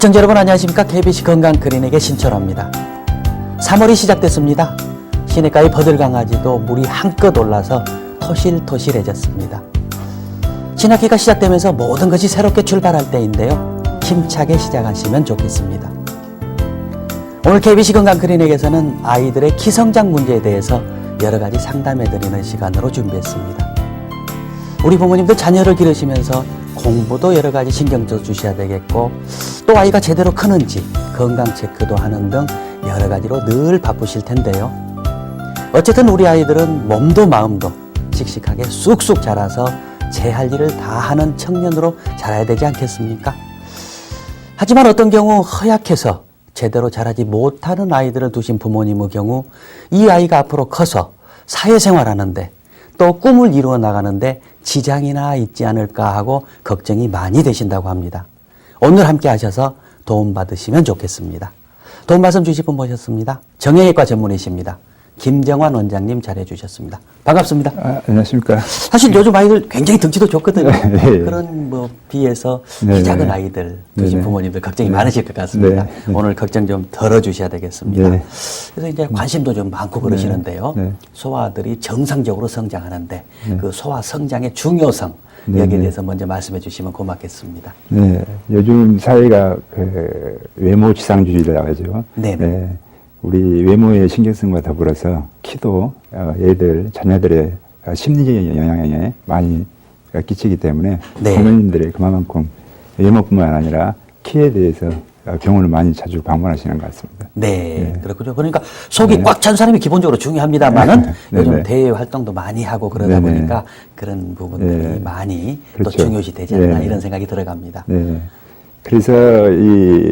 시청자 여러분 안녕하십니까? KBC 건강크리닉의 신철호입니다. 3월이 시작됐습니다. 시냇가의 버들강아지도 물이 한껏 올라서 토실토실해졌습니다. 신학기가 시작되면서 모든 것이 새롭게 출발할 때인데요. 힘차게 시작하시면 좋겠습니다. 오늘 KBC 건강크리닉에서는 아이들의 키성장 문제에 대해서 여러 가지 상담해드리는 시간으로 준비했습니다. 우리 부모님들 자녀를 기르시면서 공부도 여러 가지 신경 써 주셔야 되겠고, 또 아이가 제대로 크는지 건강 체크도 하는 등 여러 가지로 늘 바쁘실 텐데요. 어쨌든 우리 아이들은 몸도 마음도 씩씩하게 쑥쑥 자라서 제 할 일을 다 하는 청년으로 자라야 되지 않겠습니까? 하지만 어떤 경우 허약해서 제대로 자라지 못하는 아이들을 두신 부모님의 경우 이 아이가 앞으로 커서 사회생활하는데 또 꿈을 이루어 나가는데 지장이나 있지 않을까 하고 걱정이 많이 되신다고 합니다. 오늘 함께 하셔서 도움 받으시면 좋겠습니다. 도움 말씀 주실 분 모셨습니다. 정형외과 전문의십니다. 김정환 원장님 잘해 주셨습니다. 반갑습니다. 안녕하십니까. 사실 요즘 아이들 굉장히 등치도 좋거든요. 네. 그런 비해서 네. 키 작은 아이들 두신 네. 부모님들 걱정이 네. 많으실 것 같습니다. 네. 네. 오늘 걱정 좀 덜어주셔야 되겠습니다. 네. 그래서 이제 관심도 좀 많고 그러시는데요. 네. 소아들이 정상적으로 성장하는데 네. 그 소아 성장의 중요성 네. 여기에 네. 대해서 먼저 말씀해 주시면 고맙겠습니다. 네. 요즘 사회가 그 외모 지상주의라고 하죠. 네네. 네. 우리 외모의 신경성과 더불어서 키도 애들, 자녀들의 심리적인 영향에 많이 끼치기 때문에 네. 부모님들이 그만큼 외모뿐만 아니라 키에 대해서 병원을 많이 자주 방문하시는 것 같습니다. 네, 네. 그렇군요. 그러니까 속이 네. 꽉 찬 사람이 기본적으로 중요합니다만은 네. 요즘 네. 대외 활동도 많이 하고 그러다 네. 보니까 그런 부분들이 네. 많이 그렇죠. 또 중요시 되지 않나 네. 이런 생각이 들어갑니다. 네. 그래서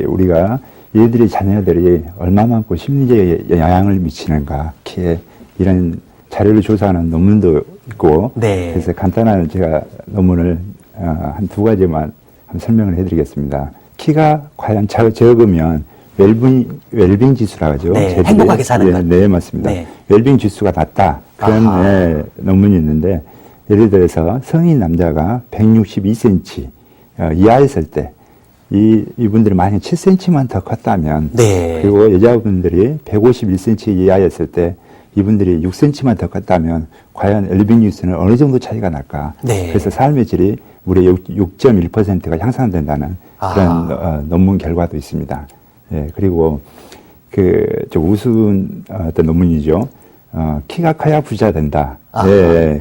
우리가 얘들이 자녀들이 얼마만큼 심리적인 영향을 미치는가 키에 이런 자료를 조사하는 논문도 있고 네. 그래서 간단한 제가 논문을 한 두 가지만 한번 설명을 해드리겠습니다. 키가 과연 적으면 웰빙 지수라고 하죠. 네, 행복하게 사는 것. 네, 맞습니다. 네. 웰빙 지수가 낮다 그런 논문이 있는데 예를 들어서 성인 남자가 162cm 이하였을 때 이분들이 만약 7cm만 더 컸다면 네. 그리고 여자분들이 151cm 이하였을 때 이분들이 6cm만 더 컸다면 과연 웰빙 지수는 어느 정도 차이가 날까? 네. 그래서 삶의 질이 무려 6.1%가 향상된다는 그런 논문 결과도 있습니다. 예, 그리고 좀 우스운 어떤 논문이죠. 키가 커야 부자 된다. 예,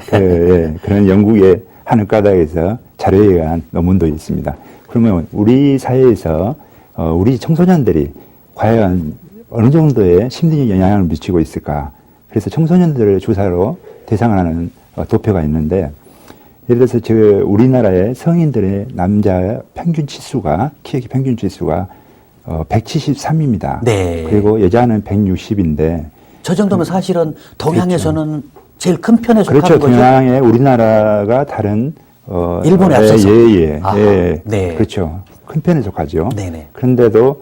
그런 영국의 한 의과대학에서 자료에 의한 논문도 있습니다. 그러면 우리 사회에서 우리 청소년들이 과연 어느 정도의 심리적 영향을 미치고 있을까? 그래서 청소년들을 조사로 대상을 하는 도표가 있는데 예를 들어서 우리나라의 성인들의 남자 평균 치수가 키의 평균 치수가 173입니다. 네. 그리고 여자는 160인데 저 정도면 사실은 동양에서는 제일 큰 편에 속하는 그렇죠. 거죠. 동양의 우리나라가 다른 일본에 앞서서. 네. 그렇죠. 큰 편에 속하죠. 네네. 그런데도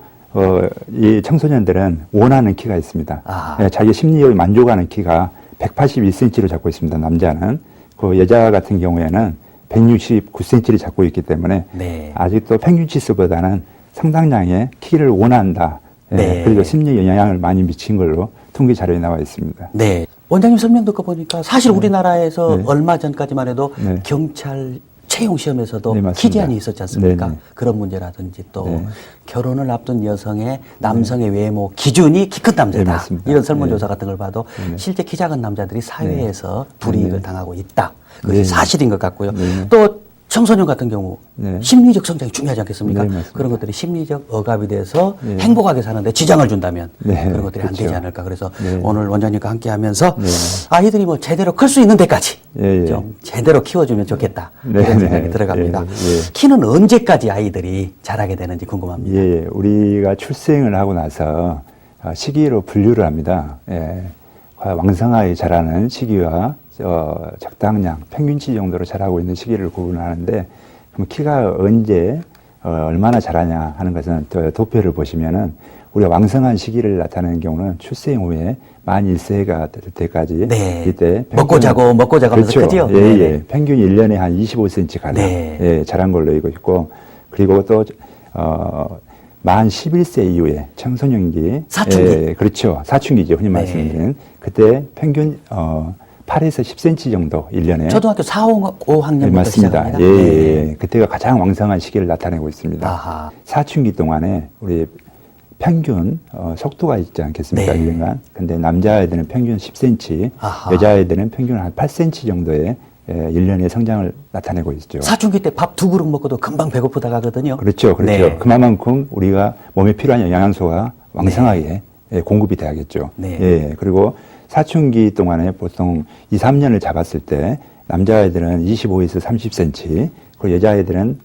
이 청소년들은 원하는 키가 있습니다. 자기 심리적으로 만족하는 키가 181cm를 잡고 있습니다. 남자는. 그 여자 같은 경우에는 169cm를 잡고 있기 때문에 네. 아직도 평균 치수보다는 상당량의 키를 원한다. 네. 그리고 심리 영향을 많이 미친 걸로 통계 자료에 나와 있습니다. 네. 원장님 설명 듣고 보니까 사실 우리나라에서 네. 얼마 전까지만 해도 네. 경찰 채용 시험에서도 네, 맞습니다. 키 제한이 있었지 않습니까? 네, 네. 그런 문제라든지 또 네. 결혼을 앞둔 여성의 남성의 외모 기준이 키 큰 남자다. 네, 맞습니다. 이런 설문조사 네. 같은 걸 봐도 네. 실제 키 작은 남자들이 사회에서 불이익을 네. 당하고 있다. 그것이 네. 사실인 것 같고요. 네. 또 청소년 같은 경우 네. 심리적 성장이 중요하지 않겠습니까? 네, 맞습니다. 그런 것들이 심리적 억압이 돼서 네. 행복하게 사는데 지장을 준다면 네, 그런 것들이 안 그렇죠. 되지 않을까. 그래서 네. 오늘 원장님과 함께 하면서 네. 아이들이 뭐 제대로 클 수 있는 데까지 예, 예. 좀 제대로 키워주면 좋겠다. 네, 이런 네. 생각이 들어갑니다. 예, 예. 키는 언제까지 아이들이 자라게 되는지 궁금합니다. 예, 우리가 출생을 하고 나서 시기로 분류를 합니다. 예, 왕성하게 자라는 시기와 적당량, 평균치 정도로 자라고 있는 시기를 구분하는데 그럼 키가 언제 얼마나 자라냐 하는 것은 도표를 보시면은 우리가 왕성한 시기를 나타내는 경우는 출생 후에 만 1세가 될 때까지 네. 이때 먹고 자고 하면서 그렇죠. 크죠? 예, 네네. 예. 평균 1년에 한 25cm 가량 네. 예, 자란 걸로 알고 있고 그리고 또 만 11세 이후에 청소년기. 사춘기. 예, 그렇죠. 사춘기죠. 흔히 네. 말씀드리는. 그때 평균, 8에서 10cm 정도 1년에. 초등학교 4, 5학년부터 네, 맞습니다. 시작합니다. 예, 예. 그때가 가장 왕성한 시기를 나타내고 있습니다. 아하. 사춘기 동안에 우리 평균 속도가 있지 않겠습니까? 네. 1년간. 근데 남자아이들은 평균 10cm, 아하. 여자아이들은 평균 한 8cm 정도의 1년의 성장을 나타내고 있죠. 사춘기 때 밥 2그릇 먹고도 금방 배고프다 가거든요. 그렇죠. 그렇죠. 네. 그만큼 우리가 몸에 필요한 영양소가 왕성하게 예, 공급이 돼야겠죠. 네. 예, 그리고 사춘기 동안에 보통 2, 3년을 잡았을 때 남자아이들은 25에서 30cm, 그리고 여자아이들은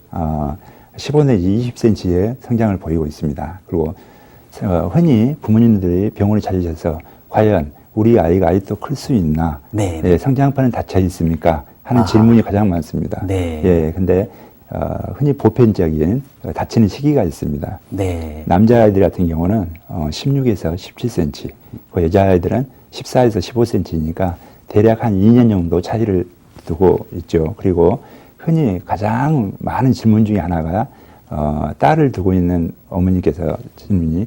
15 내지 20cm의 성장을 보이고 있습니다. 그리고 흔히 부모님들이 병원에 찾으셔서 과연 우리 아이가 아직도 클 수 있나? 네. 예, 성장판은 닫혀 있습니까? 하는 아하. 질문이 가장 많습니다. 네. 예, 근데 흔히 보편적인 닫히는 시기가 있습니다. 네. 남자아이들 같은 경우는 16에서 17cm, 그 여자아이들은 14에서 15cm니까 대략 한 2년 정도 차이를 두고 있죠. 그리고 흔히 가장 많은 질문 중에 하나가 딸을 두고 있는 어머니께서 질문이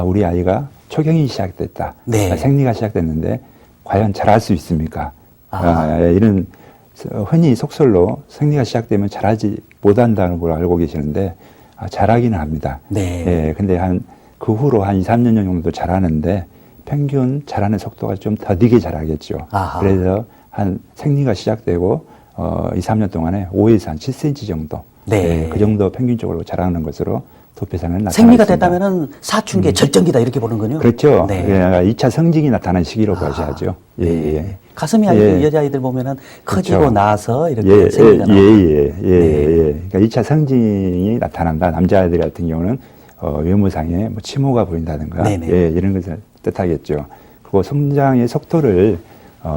우리 아이가 초경이 시작됐다. 네. 생리가 시작됐는데 과연 잘할 수 있습니까? 아하. 이런 흔히 속설로 생리가 시작되면 잘하지 못한다는 걸 알고 계시는데 잘하기는 합니다. 네. 예, 근데 그 후로 한 2, 3년 정도 잘하는데 평균 잘하는 속도가 좀 더디게 잘하겠죠. 아하. 그래서 한 생리가 시작되고 2, 3년 동안에 5에서 한 7cm 정도. 네. 예, 그 정도 평균적으로 자라는 것으로 도표상을 나타났습니다. 생리가 됐다면은 사춘기의 절정기다 이렇게 보는군요. 그렇죠. 네. 예, 2차 성징이 나타나는 시기로 보셔야죠. 예, 네. 예. 가슴이 아이들 예. 여자아이들 보면은 커지고 그렇죠. 나서 이렇게 예, 생리가 나오고. 예. 네. 그러니까 2차 성징이 나타난다. 남자아이들 같은 경우는 외모상에 뭐 치모가 보인다든가 네네. 예, 이런 것을 뜻하겠죠. 그리고 성장의 속도를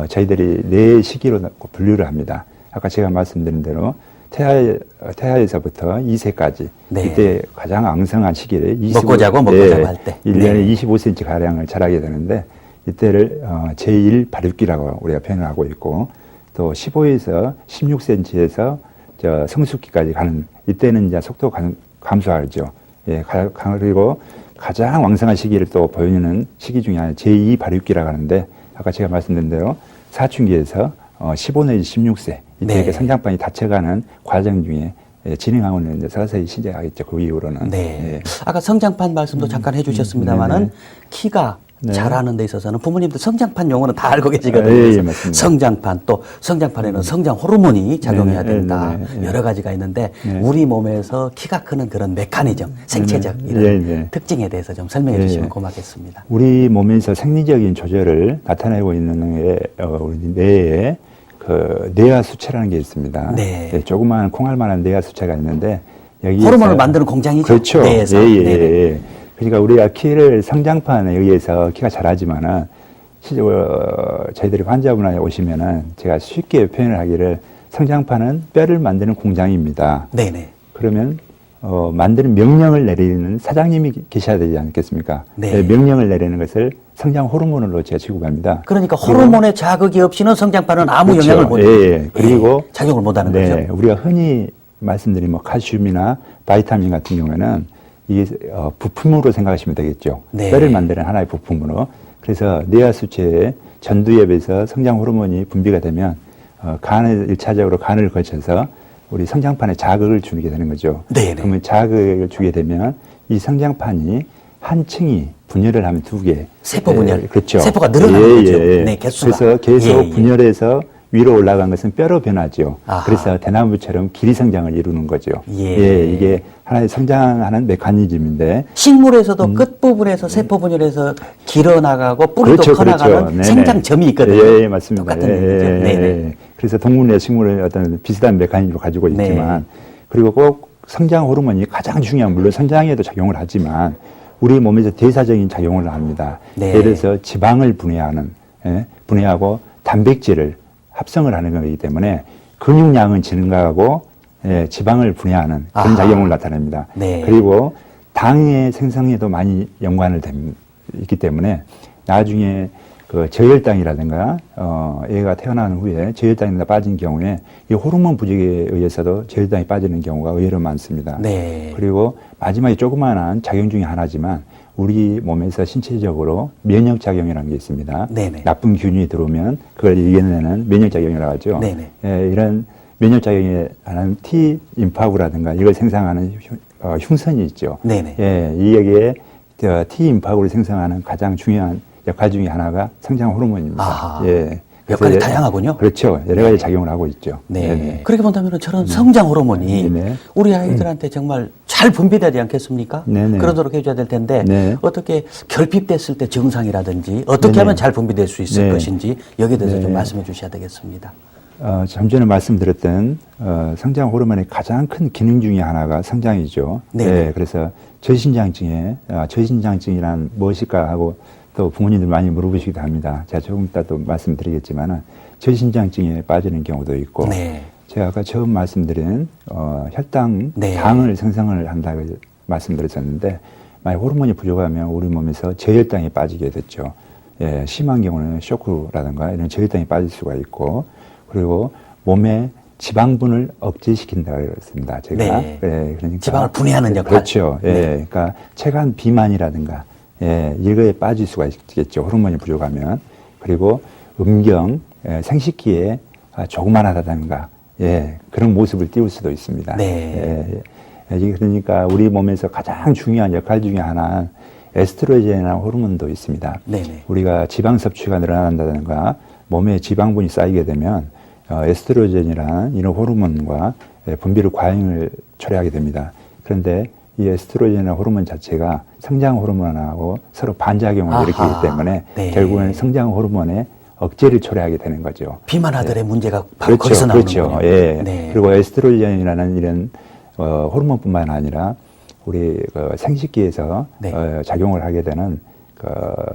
저희들이 네 시기로 분류를 합니다. 아까 제가 말씀드린 대로 태아에서부터 2세까지 네. 이때 가장 왕성한 시기를 먹고 자고 할 때. 1년에 네. 25cm 가량을 자라게 되는데 이때를 제1 발육기라고 우리가 표현을 하고 있고 또 15에서 16cm에서 성숙기까지 가는 이때는 이제 속도가 감소하죠. 예, 그리고 가장 왕성한 시기를 또 보이는 시기 중에 하나 제2 발육기라고 하는데 아까 제가 말씀드린 대로 사춘기에서 15 내지 16세 이때 네. 이렇게 성장판이 닫혀가는 과정 중에 진행하고 있는데 서서히 시작하겠죠. 그 이후로는. 네. 예. 아까 성장판 말씀도 잠깐 해주셨습니다만은 네네. 키가 네. 자라는 데 있어서는 부모님들 성장판 용어는 다 알고 계시거든요. 예, 그래서 맞습니다. 성장판 또 성장판에는 성장 호르몬이 작용해야 네네, 된다. 네네. 여러 가지가 있는데 네. 우리 몸에서 키가 크는 그런 메커니즘, 생체적 네네. 이런 네네. 특징에 대해서 좀 설명해 네. 주시면 고맙겠습니다. 우리 몸에서 생리적인 조절을 나타내고 있는 게 우리 뇌에 그 뇌하 수체라는 게 있습니다. 네. 예, 조그마한 콩알만한 뇌하 수체가 있는데 여기에서 호르몬을 만드는 공장이죠. 그렇죠. 뇌에서. 예, 예, 네네. 예. 그러니까 우리가 키를 성장판에 의해서 키가 자라지만은 저희들이 환자분한테 오시면은 제가 쉽게 표현을 하기를 성장판은 뼈를 만드는 공장입니다. 네네. 그러면 만드는 명령을 내리는 사장님이 계셔야 되지 않겠습니까? 네. 명령을 내리는 것을 성장 호르몬으로 제가 취급합니다. 그러니까 호르몬의 자극이 없이는 성장판은 아무 그렇죠. 영향을 못 예. 그리고 작용을 못하는 네, 거죠. 우리가 흔히 말씀드린 뭐 칼슘이나 바이타민 같은 경우에는 이게 부품으로 생각하시면 되겠죠. 네. 뼈를 만드는 하나의 부품으로. 그래서 뇌하수체의 전두엽에서 성장 호르몬이 분비가 되면 간을 1차적으로 간을 거쳐서 우리 성장판에 자극을 주게 되는 거죠. 네네. 그러면 자극을 주게 되면 이 성장판이 한 층이 분열을 하면 두 개. 세포 분열. 예, 그렇죠. 세포가 늘어나는 거죠. 네, 개수가. 그래서 계속 예, 예. 분열해서 위로 올라간 것은 뼈로 변하죠. 아하. 그래서 대나무처럼 길이 성장을 이루는 거죠. 예. 이게 하나의 성장하는 메커니즘인데. 식물에서도 끝부분에서 세포 분열해서 길어나가고 뿌리도 그렇죠, 커나가는 그렇죠. 네네. 생장점이 있거든요. 예, 맞습니다. 똑같은 얘기죠. 네네. 그래서 동물의 식물은 어떤 비슷한 메커니즘을 가지고 네. 있지만, 그리고 꼭 성장 호르몬이 가장 중요한, 물론 성장에도 작용을 하지만, 우리 몸에서 대사적인 작용을 합니다. 네. 예를 들어서 지방을 분해하고 단백질을 합성을 하는 거기 때문에 근육량은 증가하고 지방을 분해하는 그런 아하. 작용을 나타냅니다. 네. 그리고 당의 생성에도 많이 연관을 있기 때문에 나중에 그 저혈당이라든가 애가 태어난 후에 저혈당에 빠진 경우에 이 호르몬 부족에 의해서도 저혈당이 빠지는 경우가 의외로 많습니다. 네. 그리고 마지막에 조그마한 작용 중에 하나지만 우리 몸에서 신체적으로 면역작용이라는 게 있습니다. 네네. 나쁜 균이 들어오면 그걸 이겨내는 면역작용이라고 하죠. 네네. 예, 이런 면역작용에 관한 T임파구라든가 이걸 생성하는 흉선이 있죠. 네네. 예, 이게 T임파구를 생성하는 가장 중요한 역할 중에 하나가 성장 호르몬입니다. 아하. 예. 역할이 그래서 다양하군요. 그렇죠. 여러 가지 작용을 하고 있죠. 네. 네네. 그렇게 본다면 저런 성장 호르몬이 네네. 우리 아이들한테 정말 잘 분비되지 않겠습니까? 네네. 그러도록 해줘야 될 텐데 네. 어떻게 결핍됐을 때 증상이라든지 어떻게 네네. 하면 잘 분비될 수 있을 네. 것인지 여기에 대해서 좀 네. 말씀해 주셔야 되겠습니다. 좀 전에 말씀드렸던 성장 호르몬의 가장 큰 기능 중에 하나가 성장이죠. 네네. 네, 그래서 저신장증이란 무엇일까 하고 또 부모님들 많이 물어보시기도 합니다. 제가 조금 이따 또 말씀드리겠지만은 저신장증에 빠지는 경우도 있고 네. 제가 아까 처음 말씀드린 혈당, 네. 당을 생성을 한다고 말씀드렸었는데 만약 호르몬이 부족하면 우리 몸에서 저혈당에 빠지게 됐죠. 예, 심한 경우는 쇼크라든가 이런 저혈당이 빠질 수가 있고 그리고 몸에 지방분을 억제시킨다고 그랬습니다. 제가. 네. 예, 그러니까 지방을 분해하는 역할. 그렇죠. 예, 네. 그러니까 체간 비만이라든가 예, 이거에 빠질 수가 있겠죠. 호르몬이 부족하면. 그리고 음경, 생식기에 조그만하다든가 예, 그런 모습을 띄울 수도 있습니다. 네. 그러니까 우리 몸에서 가장 중요한 역할 중에 하나는 에스트로겐이라는 호르몬도 있습니다. 네네. 우리가 지방 섭취가 늘어난다든가 몸에 지방분이 쌓이게 되면 에스트로겐이라는 이런 호르몬과 분비를 과잉을 초래하게 됩니다. 그런데 이 에스트로겐이라는 호르몬 자체가 성장 호르몬하고 서로 반작용을 아하. 일으키기 때문에 네. 결국에는 성장 호르몬의 억제를 초래하게 되는 거죠. 비만아들의 문제가 바로 그렇죠, 거기서 나오는군요. 그렇죠. 예. 네. 그리고 에스트로겐이라는 이런 호르몬뿐만 아니라 우리 생식기에서 네. 작용을 하게 되는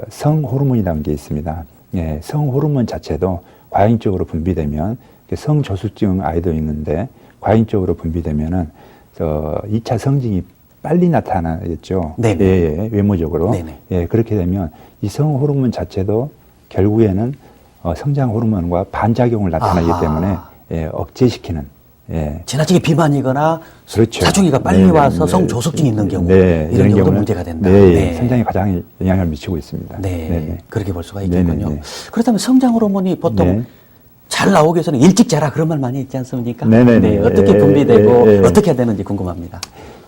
성 호르몬이라는 게 있습니다. 예, 성 호르몬 자체도 과잉적으로 분비되면 성조숙증 아이도 있는데 과잉적으로 분비되면은 2차 성징이 빨리 나타나겠죠. 네네. 예, 외모적으로. 네네. 예, 그렇게 되면 이 성 호르몬 자체도 결국에는 성장 호르몬과 반작용을 나타내기 아하. 때문에 예, 억제시키는 예. 지나치게 비만이거나 그렇죠. 사춘기가 빨리 네네, 와서 네. 성조숙증이 있는 경우 네, 이런 경우도 경우는 문제가 된다. 네, 성장에 가장 영향을 미치고 있습니다. 네, 네네. 그렇게 볼 수가 있겠군요. 네네. 그렇다면 성장 호르몬이 보통 네. 잘 나오기 위해서는 일찍 자라 그런 말 많이 있지 않습니까? 네네네. 네, 어떻게 예, 분비되고 예, 예. 어떻게 해야 되는지 궁금합니다.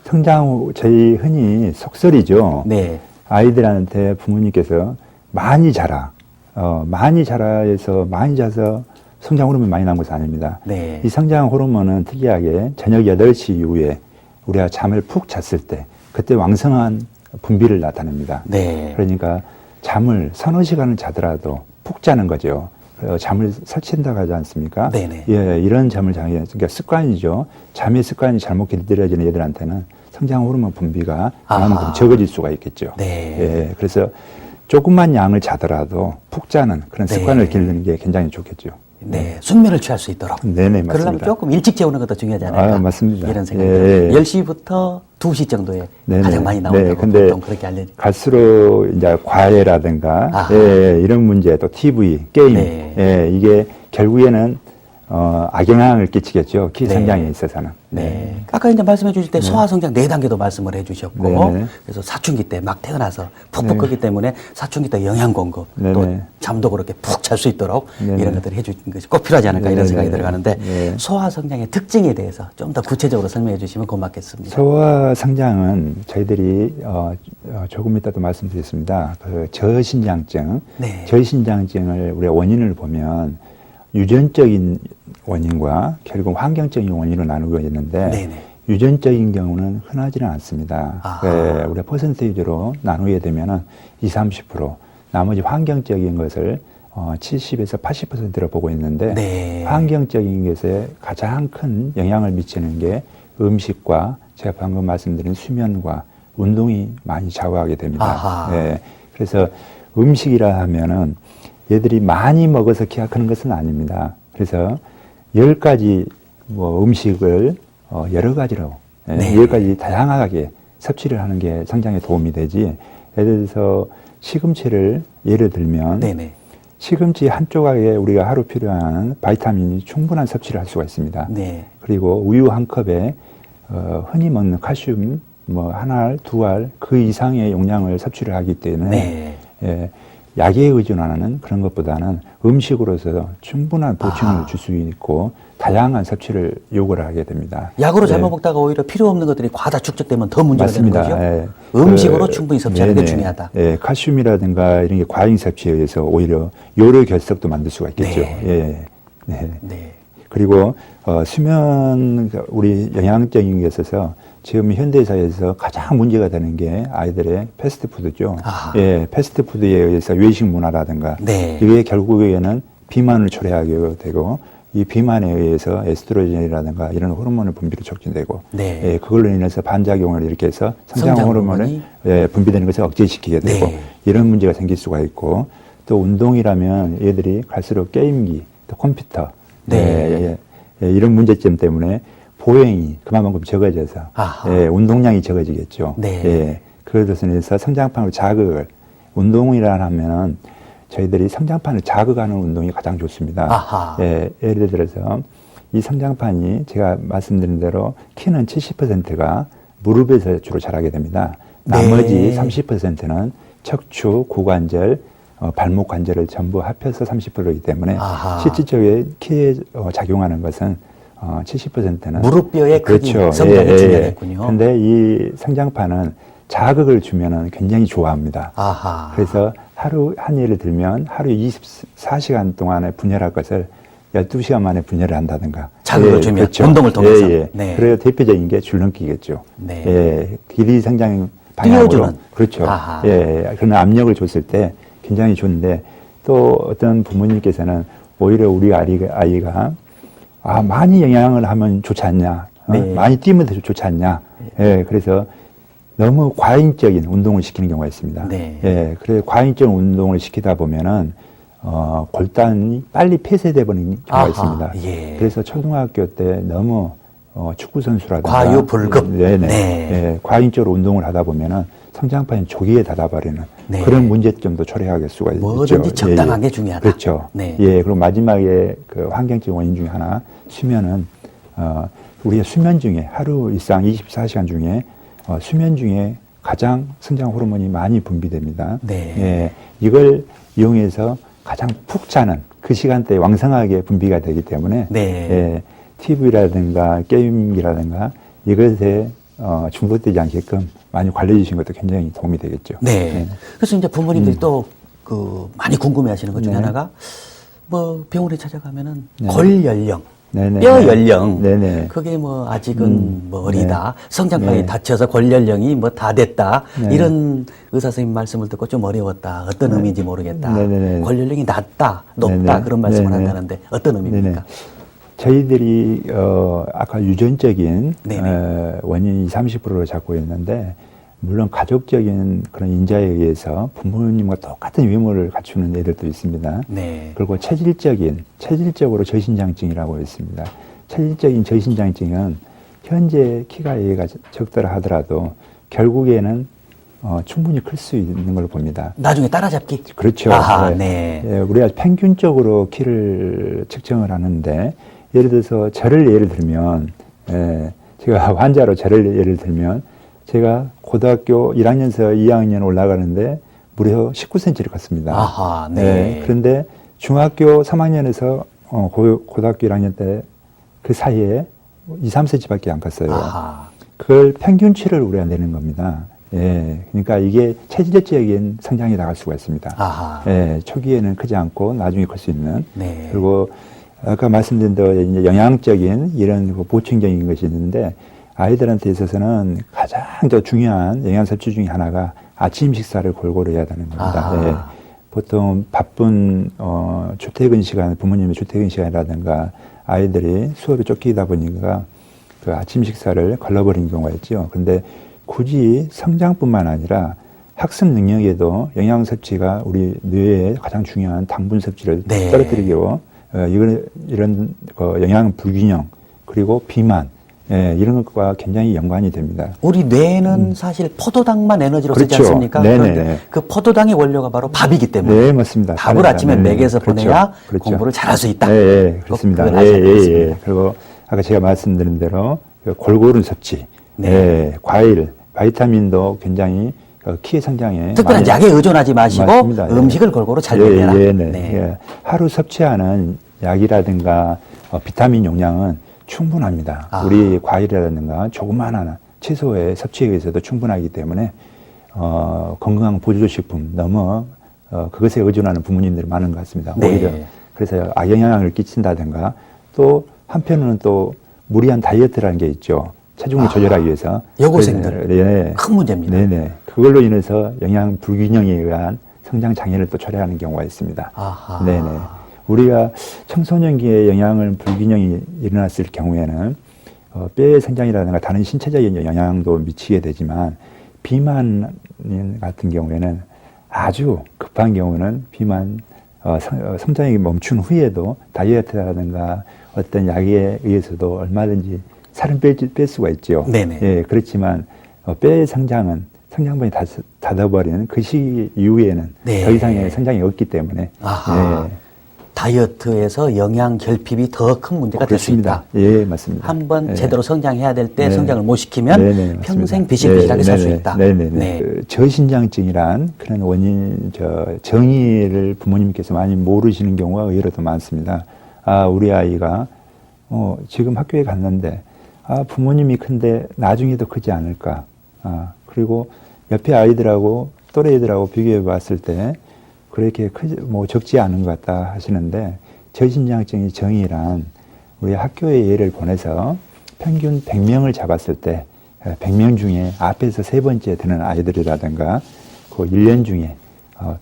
성장 후 저희 흔히 속설이죠. 네, 아이들한테 부모님께서 많이 자라, 많이 자라해서 많이 자서 성장 호르몬이 많이 나온 것은 아닙니다. 네. 이 성장 호르몬은 특이하게 저녁 8시 이후에 우리가 잠을 푹 잤을 때 그때 왕성한 분비를 나타냅니다. 네. 그러니까 잠을 서너 시간을 자더라도 푹 자는 거죠. 잠을 설친다고 하지 않습니까? 네네. 예, 이런 잠을 자게, 그러니까 습관이죠. 잠의 습관이 잘못 길들여지는 애들한테는 성장 호르몬 분비가 그만큼 적어질 수가 있겠죠. 네. 예, 그래서 조금만 양을 자더라도 푹 자는 그런 네. 습관을 기르는 게 굉장히 좋겠죠. 네, 숙면을 취할 수 있도록. 네네, 그러려면 맞습니다. 조금 일찍 재우는 것도 중요하지 않을까? 아, 맞습니다. 이런 생각이 예, 들어요. 예. 10시부터 2시 정도에 네네. 가장 많이 나온다고 네, 근데 보통 그렇게 알려져. 갈수록 이제 과외라든가 아하. 예, 이런 문제 또 TV, 게임 네. 예, 이게 결국에는 악영향을 끼치겠죠. 키 네. 성장에 있어서는. 네. 아까 이제 말씀해 주실 때 소아성장 4단계도 말씀을 해 주셨고, 네네. 그래서 사춘기 때 막 태어나서 푹푹 크기 때문에 사춘기 때 영양 공급, 또 네네. 잠도 그렇게 푹 잘 수 있도록 네네. 이런 것들을 해 주는 것이 꼭 필요하지 않을까 이런 네네. 생각이 들어가는데, 네. 소아성장의 특징에 대해서 좀 더 구체적으로 설명해 주시면 고맙겠습니다. 소아 성장은 저희들이 조금 이따도 말씀드리겠습니다. 그 저신장증, 네. 저신장증을 우리가 원인을 보면 유전적인 원인과 결국 환경적인 원인으로 나누고 있는데 네네. 유전적인 경우는 흔하지는 않습니다. 아하. 네, 우리가 퍼센테이지로 나누게 되면은 20, 30%, 나머지 환경적인 것을 70에서 80%로 보고 있는데 네. 환경적인 것에 가장 큰 영향을 미치는 게 음식과 제가 방금 말씀드린 수면과 운동이 많이 좌우하게 됩니다. 아하. 네, 그래서 음식이라 하면은 얘들이 많이 먹어서 키가 크는 것은 아닙니다. 그래서 10가지 음식을 여러 가지로 네. 10가지 다양하게 섭취를 하는 게 성장에 도움이 되지. 예를 들어서 시금치를 예를 들면 네네. 시금치 한 조각에 우리가 하루 필요한 바이타민이 충분한 섭취를 할 수가 있습니다. 네. 그리고 우유 한 컵에 흔히 먹는 칼슘 뭐 한 알, 두 알 그 이상의 용량을 섭취를 하기 때문에 네. 예, 약에 의존하는 그런 것보다는 음식으로서 충분한 보충을 줄 수 있고 다양한 섭취를 요구를 하게 됩니다. 약으로 잘못 예. 먹다가 오히려 필요 없는 것들이 과다 축적되면 더 문제가 맞습니다. 되는 거죠. 예. 음식으로 충분히 섭취하는 게 네네. 중요하다. 예, 칼슘이라든가 이런 게 과잉 섭취에 의해서 오히려 요로 결석도 만들 수가 있겠죠. 네. 예. 네. 네. 그리고 수면 우리 영양적인 게 있어서 지금 현대사회에서 가장 문제가 되는 게 아이들의 패스트푸드죠. 아하. 예, 패스트푸드에 의해서 외식 문화라든가 네. 이게 결국에는 비만을 초래하게 되고 이 비만에 의해서 에스트로겐이라든가 이런 호르몬의 분비도 촉진되고 네. 예, 그걸로 인해서 반작용을 일으켜서 성장 성장 호르몬을 호르몬이? 예, 분비되는 것을 억제시키게 되고 네. 이런 문제가 생길 수가 있고 또 운동이라면 얘들이 갈수록 게임기 또 컴퓨터 네. 이런 문제점 때문에 보행이 그만큼 적어져서 아하. 예, 운동량이 적어지겠죠. 네. 예, 그것에 의해서 성장판으로 자극을 운동이라 하면은 저희들이 성장판을 자극하는 운동이 가장 좋습니다. 아하. 예, 예를 들어서 이 성장판이 제가 말씀드린 대로 키는 70%가 무릎에서 주로 자라게 됩니다. 나머지 네. 30%는 척추, 고관절, 발목 관절을 전부 합해서 30%이기 때문에 아하. 실질적으로 키에 작용하는 것은 70%는 무릎뼈의 크기, 그렇죠. 성장이 중요했군요. 그런데 이 성장판은 자극을 주면은 굉장히 좋아합니다. 아하. 그래서 하루 한 예를 들면 하루 24시간 동안에 분열할 것을 12시간 만에 분열을 한다든가. 자극을 주면, 그렇죠. 운동을 통해서. 예. 네. 그래서 대표적인 게 줄넘기겠죠. 네. 예. 길이 성장 방향으로. 띄워주는. 그렇죠. 아하. 예. 그런 압력을 줬을 때 굉장히 좋은데 또 어떤 부모님께서는 오히려 우리 아이가 많이 영향을 하면 좋지 않냐. 네. 많이 뛰면 더 좋지 않냐. 예. 그래서 너무 과잉적인 운동을 시키는 경우가 있습니다. 네. 예, 그래서 과잉적인 운동을 시키다 보면은, 골단이 빨리 폐쇄돼 버리는 경우가 아하, 있습니다. 예. 그래서 초등학교 때 너무, 축구선수라든가. 과유불급. 네네. 네. 예, 과잉적으로 운동을 하다 보면은 성장판이 조기에 닫아버리는 네. 그런 문제점도 초래할 수가 있죠. 뭐든지 적당한 게 중요하다. 그렇죠. 네. 예, 그리고 마지막에 그 환경적 원인 중에 하나, 수면은, 우리가 수면 중에 하루 일상 24시간 중에 수면 중에 가장 성장 호르몬이 많이 분비됩니다. 네. 예, 이걸 이용해서 가장 푹 자는 그 시간대에 왕성하게 분비가 되기 때문에 네. 예, TV라든가 게임이라든가 이것에 중독되지 않게끔 많이 관리해 주신 것도 굉장히 도움이 되겠죠. 네. 그래서 이제 부모님들이 또 많이 궁금해 하시는 것 중에 네. 하나가 뭐 병원에 찾아가면은 네. 골 연령, 네네. 뼈 연령, 네네. 그게 뭐 아직은 뭐 어리다, 네. 성장판이 네. 다쳐서 골 연령이 뭐 다 됐다, 네. 이런 의사 선생님 말씀을 듣고 좀 어려웠다, 어떤 의미인지 모르겠다, 네네네. 골 연령이 낮다, 높다 네네. 그런 말씀을 네네. 한다는데 어떤 의미입니까? 네네. 저희들이 아까 유전적인 네네. 원인이 30%를 잡고 있는데 물론 가족적인 그런 인자에 의해서 부모님과 똑같은 외모를 갖추는 애들도 있습니다. 네. 그리고 체질적으로 저신장증이라고 있습니다. 체질적인 저신장증은 현재 키가 얘가 적더라 하더라도 결국에는 충분히 클 수 있는 걸로 봅니다. 나중에 따라잡기. 그렇죠. 아하, 네. 네. 예, 우리가 평균적으로 키를 측정을 하는데 예를 들어서 저를 예를 들면 제가 환자로 저를 예를 들면 제가 고등학교 1학년에서 2학년 올라가는데 무려 19cm를 컸습니다. 아하, 네. 그런데 중학교 3학년에서 고등학교 1학년 때 그 사이에 2, 3cm밖에 안 컸어요. 아하. 그걸 평균치를 우리가 내는 겁니다. 예, 그러니까 이게 체질적인 성장이 나갈 수가 있습니다. 아하. 예, 초기에는 크지 않고 나중에 클 수 있는. 네. 그리고 아까 말씀드린 대로 이제 영양적인 이런 보충적인 것이 있는데 아이들한테 있어서는 가장 더 중요한 영양 섭취 중에 하나가 아침 식사를 골고루 해야 되는 겁니다. 아하. 예, 보통 바쁜 출퇴근 시간, 부모님의 출퇴근 시간이라든가 아이들이 수업에 쫓기다 보니까 그 아침 식사를 걸러버린 경우가 있죠. 근데 굳이 성장뿐만 아니라 학습 능력에도 영양 섭취가 우리 뇌의 가장 중요한 당분 섭취를 네. 떨어뜨리고 이런 영양 불균형 그리고 비만 예, 이런 것과 굉장히 연관이 됩니다. 우리 뇌는 사실 포도당만 에너지로 쓰지 그렇죠. 않습니까? 네네. 그런데 그 포도당의 원료가 바로 밥이기 때문에 네, 맞습니다. 밥을 잘했다. 아침에 네, 먹여서 그렇죠. 보내야 그렇죠. 공부를 잘할 수 있다. 예, 예, 그렇습니다. 그걸 아셔야 되겠습니다. 그리고 아까 제가 말씀드린 대로 그 골고루 섭취, 네. 예, 과일, 바이타민도 굉장히 키의 성장에 특별한 많이 약에 의존하지 마시고 맞습니다. 예. 음식을 골고루 잘 먹여라. 네. 예. 하루 섭취하는 약이라든가 비타민 용량은 충분합니다. 아. 우리 과일이라든가 조그마한 채소의 섭취에 의해서도 충분하기 때문에 건강 보조식품 너무 그것에 의존하는 부모님들이 많은 것 같습니다. 네. 오히려 그래서 악영향을 끼친다든가 또 한편으로는 또 무리한 다이어트라는 게 있죠. 체중을 조절하기 위해서. 여고생들 네. 큰 문제입니다. 네네. 그걸로 인해서 영양 불균형에 의한 성장 장애를 또 초래하는 경우가 있습니다. 아하. 네네. 우리가 청소년기에 영양을 불균형이 일어났을 경우에는 뼈의 성장이라든가 다른 신체적인 영향도 미치게 되지만 비만 같은 경우에는 아주 급한 경우는 비만 성장이 멈춘 후에도 다이어트라든가 어떤 약에 의해서도 얼마든지 살은 뺄 수가 있죠. 네네. 예, 그렇지만 뼈의 성장은 성장판이 닫아버리는 그 시기 이후에는 네. 더 이상의 성장이 없기 때문에 아하. 예, 다이어트에서 영양 결핍이 더 큰 문제가 될 수 있다. 예, 맞습니다. 한번 예. 제대로 성장해야 될 때 네. 성장을 못 시키면 네네, 평생 맞습니다. 비실비실하게 살 수 네네, 있다. 네네네. 네. 그 저신장증이란 그런 원인, 정의를 부모님께서 많이 모르시는 경우가 의외로도 많습니다. 아, 우리 아이가 지금 학교에 갔는데 부모님이 큰데 나중에도 크지 않을까. 그리고 옆에 아이들하고 또래 애들하고 비교해 봤을 때 그렇게 적지 않은 것 같다 하시는데 저신장증의 정의란 우리 학교에 예를 보내서 평균 100명을 잡았을 때 100명 중에 앞에서 세 번째 드는 아이들이라든가 그 1년 중에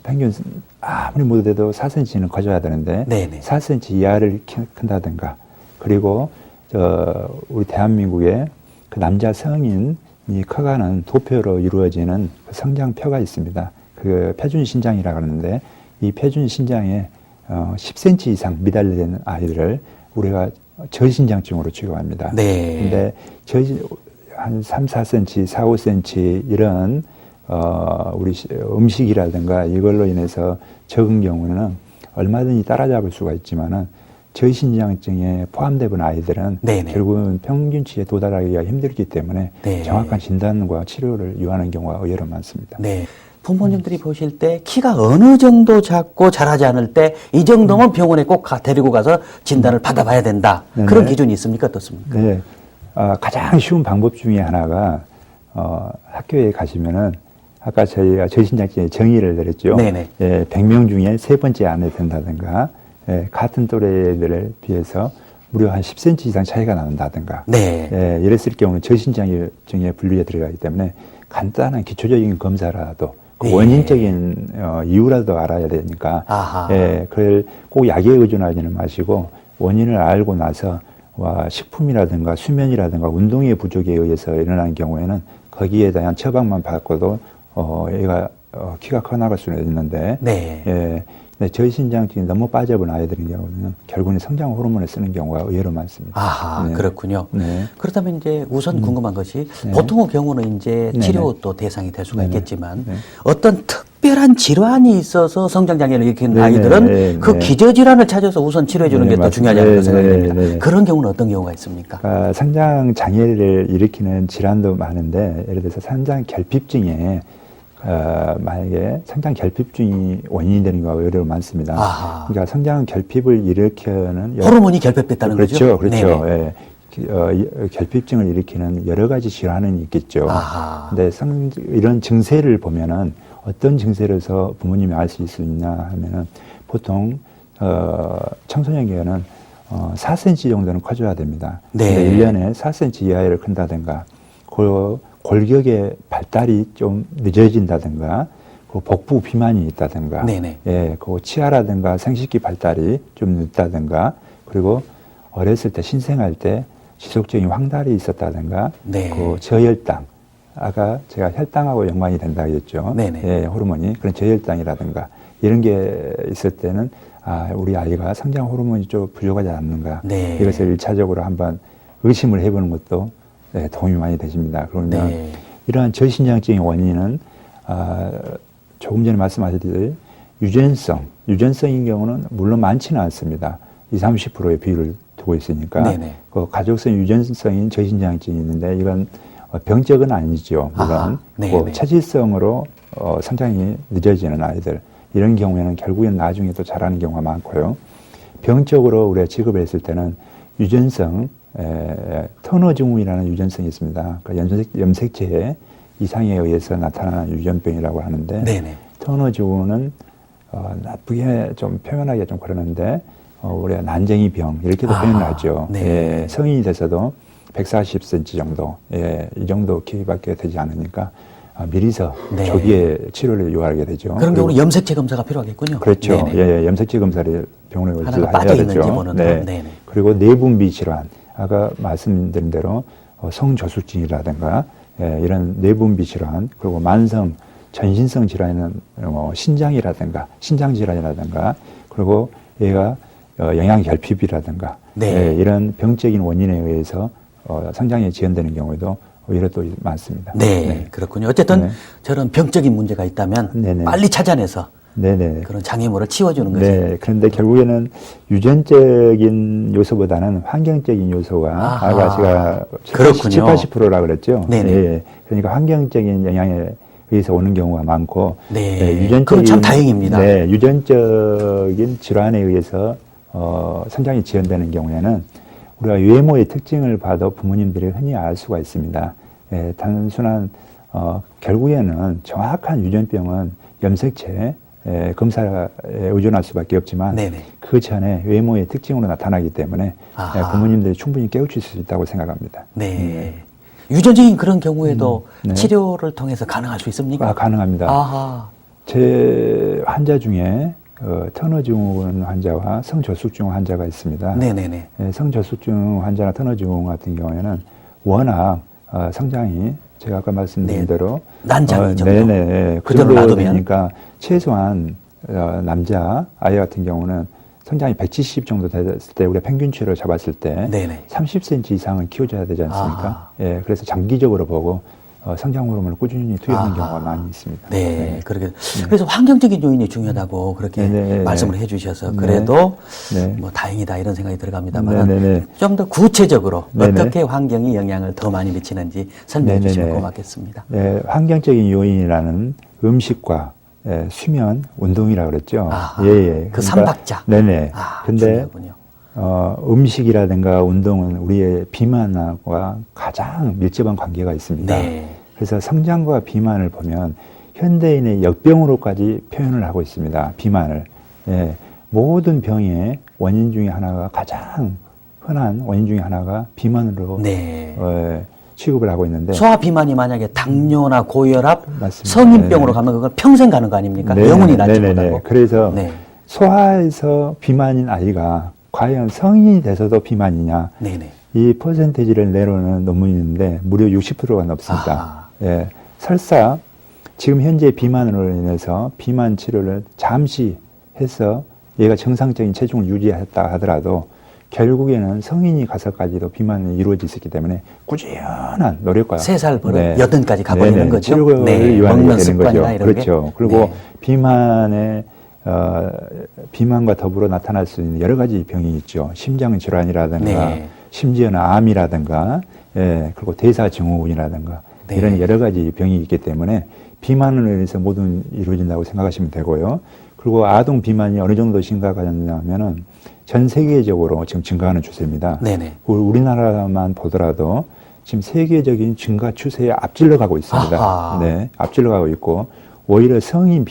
평균 아무리 못해도 4cm는 커져야 되는데 네네. 4cm 이하를 큰다든가 그리고 우리 대한민국에 그 남자 성인이 커가는 도표로 이루어지는 그 성장표가 있습니다. 그 표준신장이라고 하는데 이 표준신장에 10cm 이상 미달된 아이들을 우리가 저신장증으로 취급합니다. 네. 근데 한 3, 4cm, 4, 5cm 이런 우리 음식이라든가 이걸로 인해서 적은 경우는 얼마든지 따라잡을 수가 있지만은 저신장증에 포함되는 아이들은 네네. 결국은 평균치에 도달하기가 힘들기 때문에 네. 정확한 진단과 치료를 요하는 경우가 의외로 많습니다. 네. 부모님들이 보실 때 키가 어느 정도 작고 자라지 않을 때 이 정도면 병원에 꼭 데리고 가서 진단을 받아봐야 된다. 네네. 그런 기준이 있습니까? 어떻습니까? 네. 가장 쉬운 방법 중에 하나가 학교에 가시면은 아까 저희가 저신장증의 정의를 내렸죠. 네네. 예, 100명 중에 세 번째 안에 든다든가 예, 같은 또래들에 비해서 무려 한 10cm 이상 차이가 난다든가 네. 예, 이랬을 경우는 저신장증의 분류에 들어가기 때문에 간단한 기초적인 검사라도 그 네. 원인적인 이유라도 알아야 되니까 아하. 예, 그걸 꼭 약에 의존하지는 마시고 원인을 알고 나서 식품이라든가 수면이라든가 운동의 부족에 의해서 일어나는 경우에는 거기에 대한 처방만 받고도 얘가 키가 커 나갈 수는 있는데 네. 예, 저신장증이 너무 빠져본 아이들인 경우는 결국은 성장 호르몬을 쓰는 경우가 의외로 많습니다. 아하, 네. 그렇군요. 네. 그렇다면 이제 우선 궁금한 것이 네. 보통의 경우는 이제 네네. 치료 또 대상이 될 수가 네네. 있겠지만 네. 어떤 특별한 질환이 있어서 성장장애를 일으키는 네네. 아이들은 네. 그 네. 기저질환을 찾아서 우선 치료해 주는 네, 게 더 맞습니다. 중요하지 않을까 네, 생각이 네, 됩니다. 네, 네. 그런 경우는 어떤 경우가 있습니까? 성장 장애를 일으키는 질환도 많은데 예를 들어서 성장 결핍증에 만약에 성장 결핍증이 원인이 되는 경우가 의외로 많습니다. 아하. 그러니까 성장 결핍을 일으키는 호르몬이 결핍됐다는 거죠? 그렇죠. 네네. 예. 결핍증을 일으키는 여러 가지 질환은 있겠죠. 아하. 근데 이런 증세를 보면은 어떤 증세로서 부모님이 알 수 있느냐 하면은 보통 청소년기에는 4cm 정도는 커져야 됩니다. 네. 근데 1년에 4cm 이하를 큰다든가 그 골격의 발달이 좀 늦어진다든가 그 복부 비만이 있다든가 네네. 예, 그 치아라든가 생식기 발달이 좀 늦다든가 그리고 어렸을 때 신생할 때 지속적인 황달이 있었다든가 네. 그 저혈당 아까 제가 혈당하고 연관이 된다고 했죠. 네네. 예, 호르몬이 그런 저혈당이라든가 이런 게 있을 때는 우리 아이가 성장 호르몬이 좀 부족하지 않는가 네. 이것을 1차적으로 한번 의심을 해보는 것도 네, 도움이 많이 되십니다. 그러면 네. 이러한 저신장적인 원인은 조금 전에 말씀하셨듯이 유전성인 경우는 물론 많지는 않습니다. 20, 30%의 비율을 두고 있으니까 네네. 그 가족성 유전성인 저신장증이 있는데 이건 병적은 아니죠. 물론 그 체질성으로 성장이 늦어지는 아이들 이런 경우에는 결국엔 나중에 또 자라는 경우가 많고요. 병적으로 우리가 취급을 했을 때는 유전성 터너 증후군이라는 유전성이 있습니다. 그러니까 염색체의 이상에 의해서 나타나는 유전병이라고 하는데 네네. 터너 증후군은 나쁘게 좀 표현하기가 좀 그러는데 우리가 난쟁이병 이렇게도 표현을 하죠. 네. 예, 성인이 돼서도 140cm 정도 이 정도 키밖에 되지 않으니까 미리서 네. 조기에 치료를 요하게 되죠. 그런 경우는 염색체 검사가 필요하겠군요. 그렇죠. 예, 염색체 검사를 병원에 가서 하나가 해야 빠져 되죠. 있는지 보는 거. 네. 네네. 그리고 내분비 질환, 아까 말씀드린 대로 성저숙증이라든가 이런 내분비 질환, 그리고 만성 전신성 질환에는 신장이라든가 신장 질환이라든가 그리고 얘가 영양결핍이라든가 네. 이런 병적인 원인에 의해서 성장이 지연되는 경우에도 오히려 또 많습니다. 네, 그렇군요. 어쨌든 네. 저런 병적인 문제가 있다면 네네. 빨리 찾아내서 네네. 그런 장애물을 치워주는 것이. 네. 그런데 결국에는 유전적인 요소보다는 환경적인 요소가 아까 제가 그렇군요. 70~80%라 그랬죠. 네네. 예. 그러니까 환경적인 영향에 의해서 오는 경우가 많고, 네. 그건 참 다행입니다. 네, 유전적인 질환에 의해서 성장이 지연되는 경우에는 우리가 외모의 특징을 봐도 부모님들이 흔히 알 수가 있습니다. 예, 단순한 결국에는 정확한 유전병은 염색체 검사에 의존할 수밖에 없지만 네네. 그 전에 외모의 특징으로 나타나기 때문에 부모님들이 충분히 깨우칠 수 있다고 생각합니다. 네. 유전적인 그런 경우에도 네. 치료를 통해서 가능할 수 있습니까? 가능합니다. 아하. 제 환자 중에 터너 증후군 환자와 성저숙증 환자가 있습니다. 네네네. 성저숙증 환자나 터너 증후군 같은 경우에는 워낙 성장이 제가 아까 말씀드린 대로 난장이 정도. 네네. 그 그대로 정도 놔두면 되니까 최소한 남자 아이 같은 경우는 성장이 170 정도 됐을 때 우리가 평균치를 잡았을 때 네네. 30cm 이상은 키워줘야 되지 않습니까? 예, 그래서 장기적으로 보고 성장 호르몬을 꾸준히 투여하는 경우가 많이 있습니다. 네, 그렇게. 그래서 환경적인 요인이 중요하다고 그렇게 말씀을 해주셔서 그래도 뭐 다행이다 이런 생각이 들어갑니다만 좀 더 구체적으로 어떻게 환경이 영향을 더 많이 미치는지 설명해 주시면 고맙겠습니다. 네, 환경적인 요인이라는 음식과 수면, 운동이라고 그랬죠. 그 삼박자. 네네. 근데 중요하군요. 음식이라든가 운동은 우리의 비만과 가장 밀접한 관계가 있습니다. 네. 그래서 성장과 비만을 보면 현대인의 역병으로까지 표현을 하고 있습니다. 비만을. 예, 모든 병의 원인 중에 하나가 가장 흔한 원인 중에 하나가 비만으로 취급을 하고 있는데 소화 비만이 만약에 당뇨나 고혈압, 맞습니다. 성인병으로 가면 그건 평생 가는 거 아닙니까? 영원히 낫지 못하고. 그래서 소아에서 비만인 아이가 과연 성인이 돼서도 비만이냐? 이 퍼센테이지를 내놓는 논문이 있는데 무려 60%가 넘습니다. 예, 설사 지금 현재 비만으로 인해서 비만 치료를 잠시 해서 얘가 정상적인 체중을 유지했다 하더라도 결국에는 성인이 가서까지도 비만이 이루어질 수 있기 때문에 꾸준한 노력과 3살 버릇 8까지 가버리는 거죠. 치료를 먹는 되는 거죠. 이런 그렇죠. 게. 그리고 비만과 더불어 나타날 수 있는 여러 가지 병이 있죠. 심장 질환이라든가 심지어는 암이라든가 그리고 대사증후군이라든가 이런 여러 가지 병이 있기 때문에 비만으로 인해서 모든 이루어진다고 생각하시면 되고요. 그리고 아동 비만이 어느 정도 심각하냐면은 전 세계적으로 지금 증가하는 추세입니다. 우리나라만 보더라도 지금 세계적인 증가 추세에 앞질러 가고 있습니다. 네, 앞질러 가고 있고 오히려 성인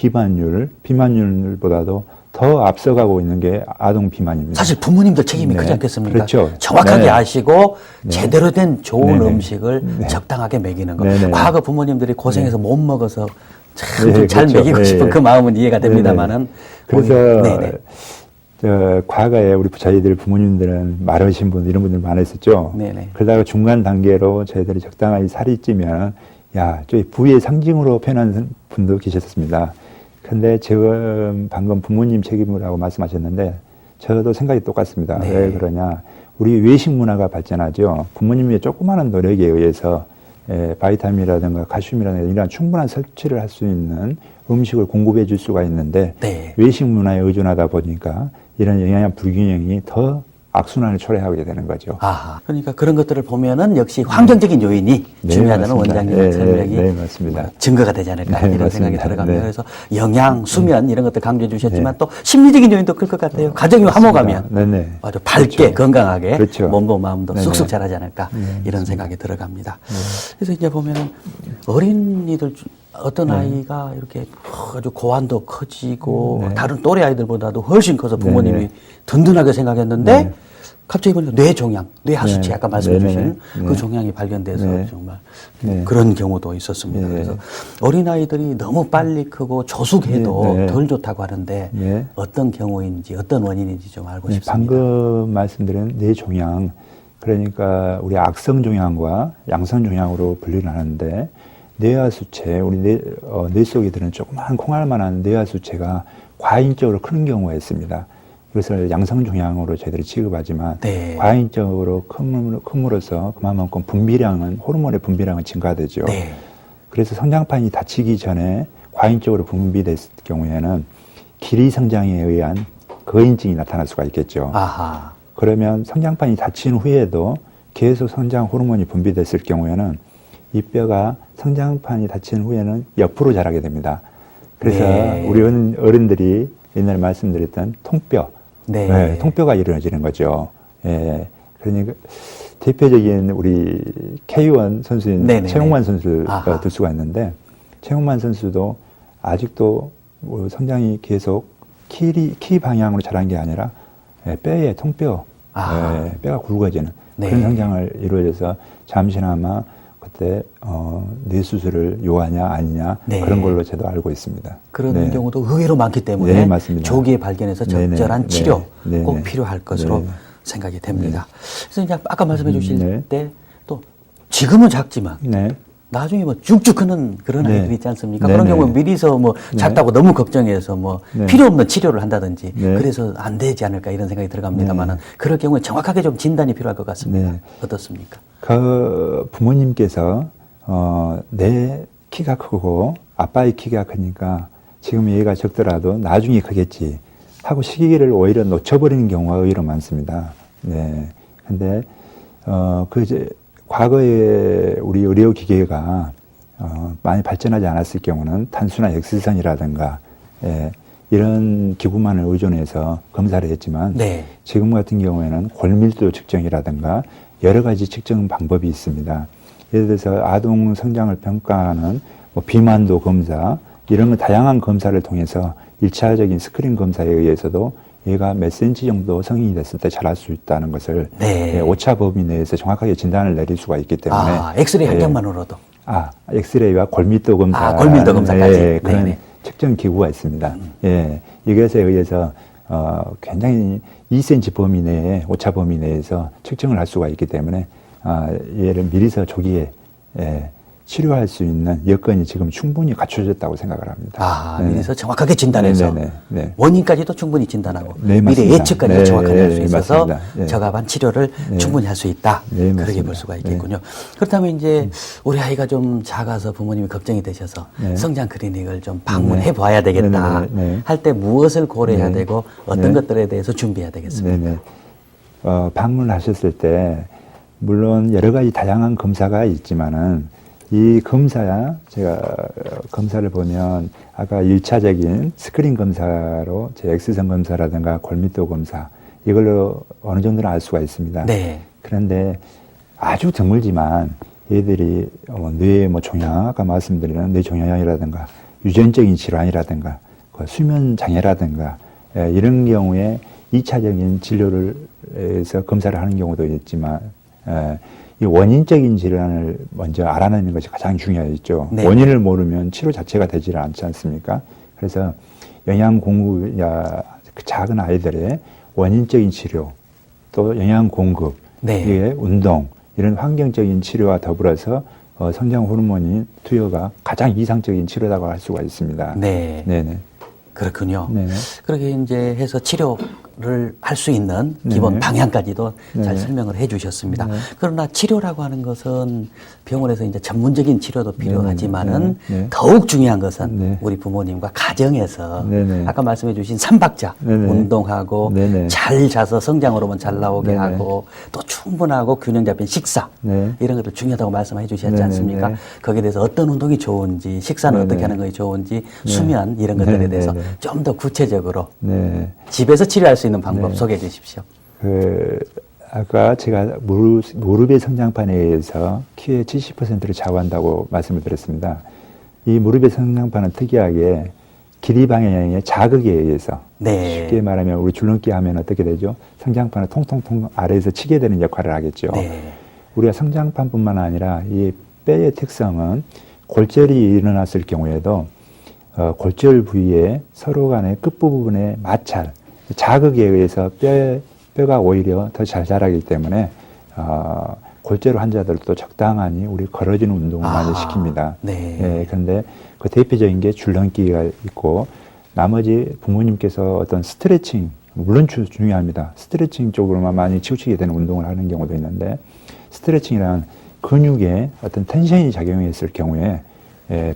비만율보다도 더 앞서가고 있는 게 아동 비만입니다. 사실 부모님들 책임이 크지 않겠습니까? 그렇죠. 정확하게 아시고 제대로 된 좋은 음식을 적당하게 먹이는 거. 과거 부모님들이 고생해서 못 먹어서 참 잘 먹이고 싶은 그 마음은 이해가 됩니다만은. 그래서 과거에 우리 저희들 부모님들은 마르신 분들 이런 분들 많았었죠. 그러다가 중간 단계로 저희들이 적당하게 살이 찌면 저희 부의 상징으로 표현하는 분도 계셨습니다. 근데 지금 방금 부모님 책임이라고 말씀하셨는데 저도 생각이 똑같습니다. 왜 그러냐? 우리 외식 문화가 발전하죠. 부모님의 조그마한 노력에 의해서 바이타민이라든가 칼슘이라든가 이런 충분한 섭취를 할 수 있는 음식을 공급해 줄 수가 있는데 네. 외식 문화에 의존하다 보니까 이런 영양 불균형이 더 악순환을 초래하게 되는 거죠. 아, 그러니까 그런 것들을 보면은 역시 환경적인 요인이 네, 중요하다는 맞습니다. 원장님의 설명이 네, 맞습니다. 증거가 되지 않을까 네, 이런 맞습니다. 생각이 들어갑니다. 네. 그래서 영양, 수면 이런 것들 강조해 주셨지만 또 심리적인 요인도 클 것 같아요. 가정이 화목하면 네네. 아주 밝게 그렇죠. 건강하게 그렇죠. 몸도 마음도 네네. 쑥쑥 자라지 않을까 이런 생각이 들어갑니다. 그래서 이제 보면은 어린이들 어떤 아이가 이렇게 아주 고환도 커지고 네. 다른 또래 아이들보다도 훨씬 커서 부모님이 네네. 든든하게 생각했는데 네. 갑자기 보니까 뇌 종양, 뇌 하수치 네. 아까 말씀해 주신 네네네. 그 네. 종양이 발견돼서 네. 정말 네. 그런 경우도 있었습니다. 네. 그래서 어린아이들이 너무 빨리 크고 조숙해도 네. 덜 좋다고 하는데 네. 어떤 경우인지 어떤 원인인지 좀 알고 네, 싶습니다. 방금 말씀드린 뇌종양, 그러니까 우리 악성 종양과 양성 종양으로 분류를 하는데 뇌하수체, 우리 뇌 속에 드는 조그마한 콩알만한 뇌하수체가 과잉적으로 크는 경우가 있습니다. 이것을 양성 종양으로 저희들이 취급하지만 네. 과잉적으로 큼으로써 그만큼 분비량은 호르몬의 분비량은 증가되죠. 네. 그래서 성장판이 닫히기 전에 과잉적으로 분비됐을 경우에는 길이 성장에 의한 거인증이 나타날 수가 있겠죠. 아하. 그러면 성장판이 닫힌 후에도 계속 성장 호르몬이 분비됐을 경우에는 이 뼈가 성장판이 닫힌 후에는 옆으로 자라게 됩니다. 그래서 네. 우리 어른들이 옛날에 말씀드렸던 통뼈, 네. 통뼈가 이루어지는 거죠. 예. 그러니까 대표적인 우리 K1 선수인 네네네. 최용만 선수를 아하. 들 수가 있는데 최용만 선수도 아직도 뭐 성장이 계속 키 방향으로 자란 게 아니라 뼈에 통뼈, 아하. 뼈가 굵어지는 네. 그런 성장을 이루어져서 잠시나마 그때 뇌 수술을 요하냐 아니냐 네. 그런 걸로 저도 알고 있습니다. 그런 네. 경우도 의외로 많기 때문에 네, 맞습니다. 조기에 발견해서 네네. 적절한 네. 치료 네네. 꼭 필요할 것으로 네. 생각이 됩니다. 그래서 이제 아까 말씀해 주실 네. 때 또 지금은 작지만 네. 나중에 뭐 쭉쭉 크는 그런 네. 아이들이 있지 않습니까? 네, 그런 네. 경우는 미리서 뭐 작다고 너무 걱정해서 뭐 네. 필요 없는 치료를 한다든지 네. 그래서 안 되지 않을까 이런 생각이 들어갑니다만은 그럴 경우에 정확하게 좀 진단이 필요할 것 같습니다. 네. 어떻습니까? 그 부모님께서 내 키가 크고 아빠의 키가 크니까 지금 얘가 적더라도 나중에 크겠지 하고 시기를 오히려 놓쳐버리는 경우가 의외로 많습니다. 네. 근데 이제 과거에 우리 의료기계가 많이 발전하지 않았을 경우는 단순한 엑스선이라든가 이런 기구만을 의존해서 검사를 했지만 네. 지금 같은 경우에는 골밀도 측정이라든가 여러 가지 측정 방법이 있습니다. 예를 들어서 아동 성장을 평가하는 뭐 비만도 검사 이런 다양한 검사를 통해서 1차적인 스크린 검사에 의해서도 얘가 몇 센치 정도 성인이 됐을 때 자랄 수 있다는 것을 네. 오차 범위 내에서 정확하게 진단을 내릴 수가 있기 때문에 엑스레이 한 예. 장만으로도. 엑스레이와 골밀도 검사 골밀도 검사까지. 그런 네네. 측정 기구가 있습니다. 예, 이것에 의해서 굉장히 2cm 범위 내에 오차 범위 내에서 측정을 할 수가 있기 때문에 얘를 미리서 조기에 치료할 수 있는 여건이 지금 충분히 갖춰졌다고 생각을 합니다. 네네. 미리서 정확하게 진단해서 네네네. 네. 원인까지도 충분히 진단하고 네, 미래 맞습니다. 예측까지 네, 정확하게 할 수 네, 있어서 맞습니다. 네. 적합한 치료를 네. 충분히 할 수 있다. 네, 그렇게 맞습니다. 볼 수가 있겠군요. 그렇다면 이제 우리 아이가 좀 작아서 부모님이 걱정이 되셔서 네. 성장 클리닉을 좀 방문해 봐야 되겠다. 네, 네, 네. 할 때 무엇을 고려해야 네. 되고 어떤 네. 것들에 대해서 준비해야 되겠습니까? 네네. 방문하셨을 때 물론 여러 가지 다양한 검사가 있지만은 이 검사야 제가 검사를 보면 아까 1차적인 스크린 검사로 제 엑스선 검사라든가 골밀도 검사 이걸로 어느 정도는 알 수가 있습니다. 네. 그런데 아주 드물지만 얘들이 뇌 종양 아까 말씀드리는 뇌 종양이라든가 유전적인 질환이라든가 수면 장애라든가 이런 경우에 2차적인 진료를 해서 검사를 하는 경우도 있지만 이 원인적인 질환을 먼저 알아내는 것이 가장 중요하죠. 네. 원인을 모르면 치료 자체가 되지 않지 않습니까? 그래서 영양 공급야 그 작은 아이들의 원인적인 치료 또 영양 공급, 네. 이게 운동 이런 환경적인 치료와 더불어서 성장 호르몬인 투여가 가장 이상적인 치료라고 할 수가 있습니다. 네. 네네. 그렇군요. 네네. 그렇게 이제 해서 치료 를 할 수 있는 기본 네네. 방향까지도 잘 네네. 설명을 해 주셨습니다. 네. 그러나 치료라고 하는 것은 병원에서 이제 전문적인 치료도 필요하지만은 네네. 더욱 중요한 것은 네. 우리 부모님과 가정에서 네네. 아까 말씀해 주신 삼박자 네네. 운동하고 네네. 잘 자서 성장 호르몬 잘 나오게 네네. 하고 또 충분하고 균형 잡힌 식사 네. 이런 것도 중요하다고 말씀해 주셨지 네네네. 않습니까? 거기에 대해서 어떤 운동이 좋은지 식사는 네네. 어떻게 하는 것이 좋은지 수면 이런 것들에 네네네. 대해서 좀 더 구체적으로 네. 집에서 치료할 수 있는 방법 네. 소개해 주십시오. 아까 제가 무릎의 성장판에 의해서 키의 70%를 좌우한다고 말씀을 드렸습니다. 이 무릎의 성장판은 특이하게 길이 방향의 자극에 의해서 네. 쉽게 말하면 우리 줄넘기 하면 어떻게 되죠? 성장판을 통통통 아래에서 치게 되는 역할을 하겠죠. 네. 우리가 성장판뿐만 아니라 이 뼈의 특성은 골절이 일어났을 경우에도 골절 부위에 서로 간의 끝부분의 마찰, 자극에 의해서 뼈가 오히려 더 잘 자라기 때문에 골절 환자들도 적당히 우리 걸어지는 운동을 많이 시킵니다. 네. 그런데 그 대표적인 게 줄넘기가 있고 나머지 부모님께서 어떤 스트레칭, 물론 중요합니다. 스트레칭 쪽으로만 많이 치우치게 되는 운동을 하는 경우도 있는데 스트레칭이란 근육에 어떤 텐션이 작용했을 경우에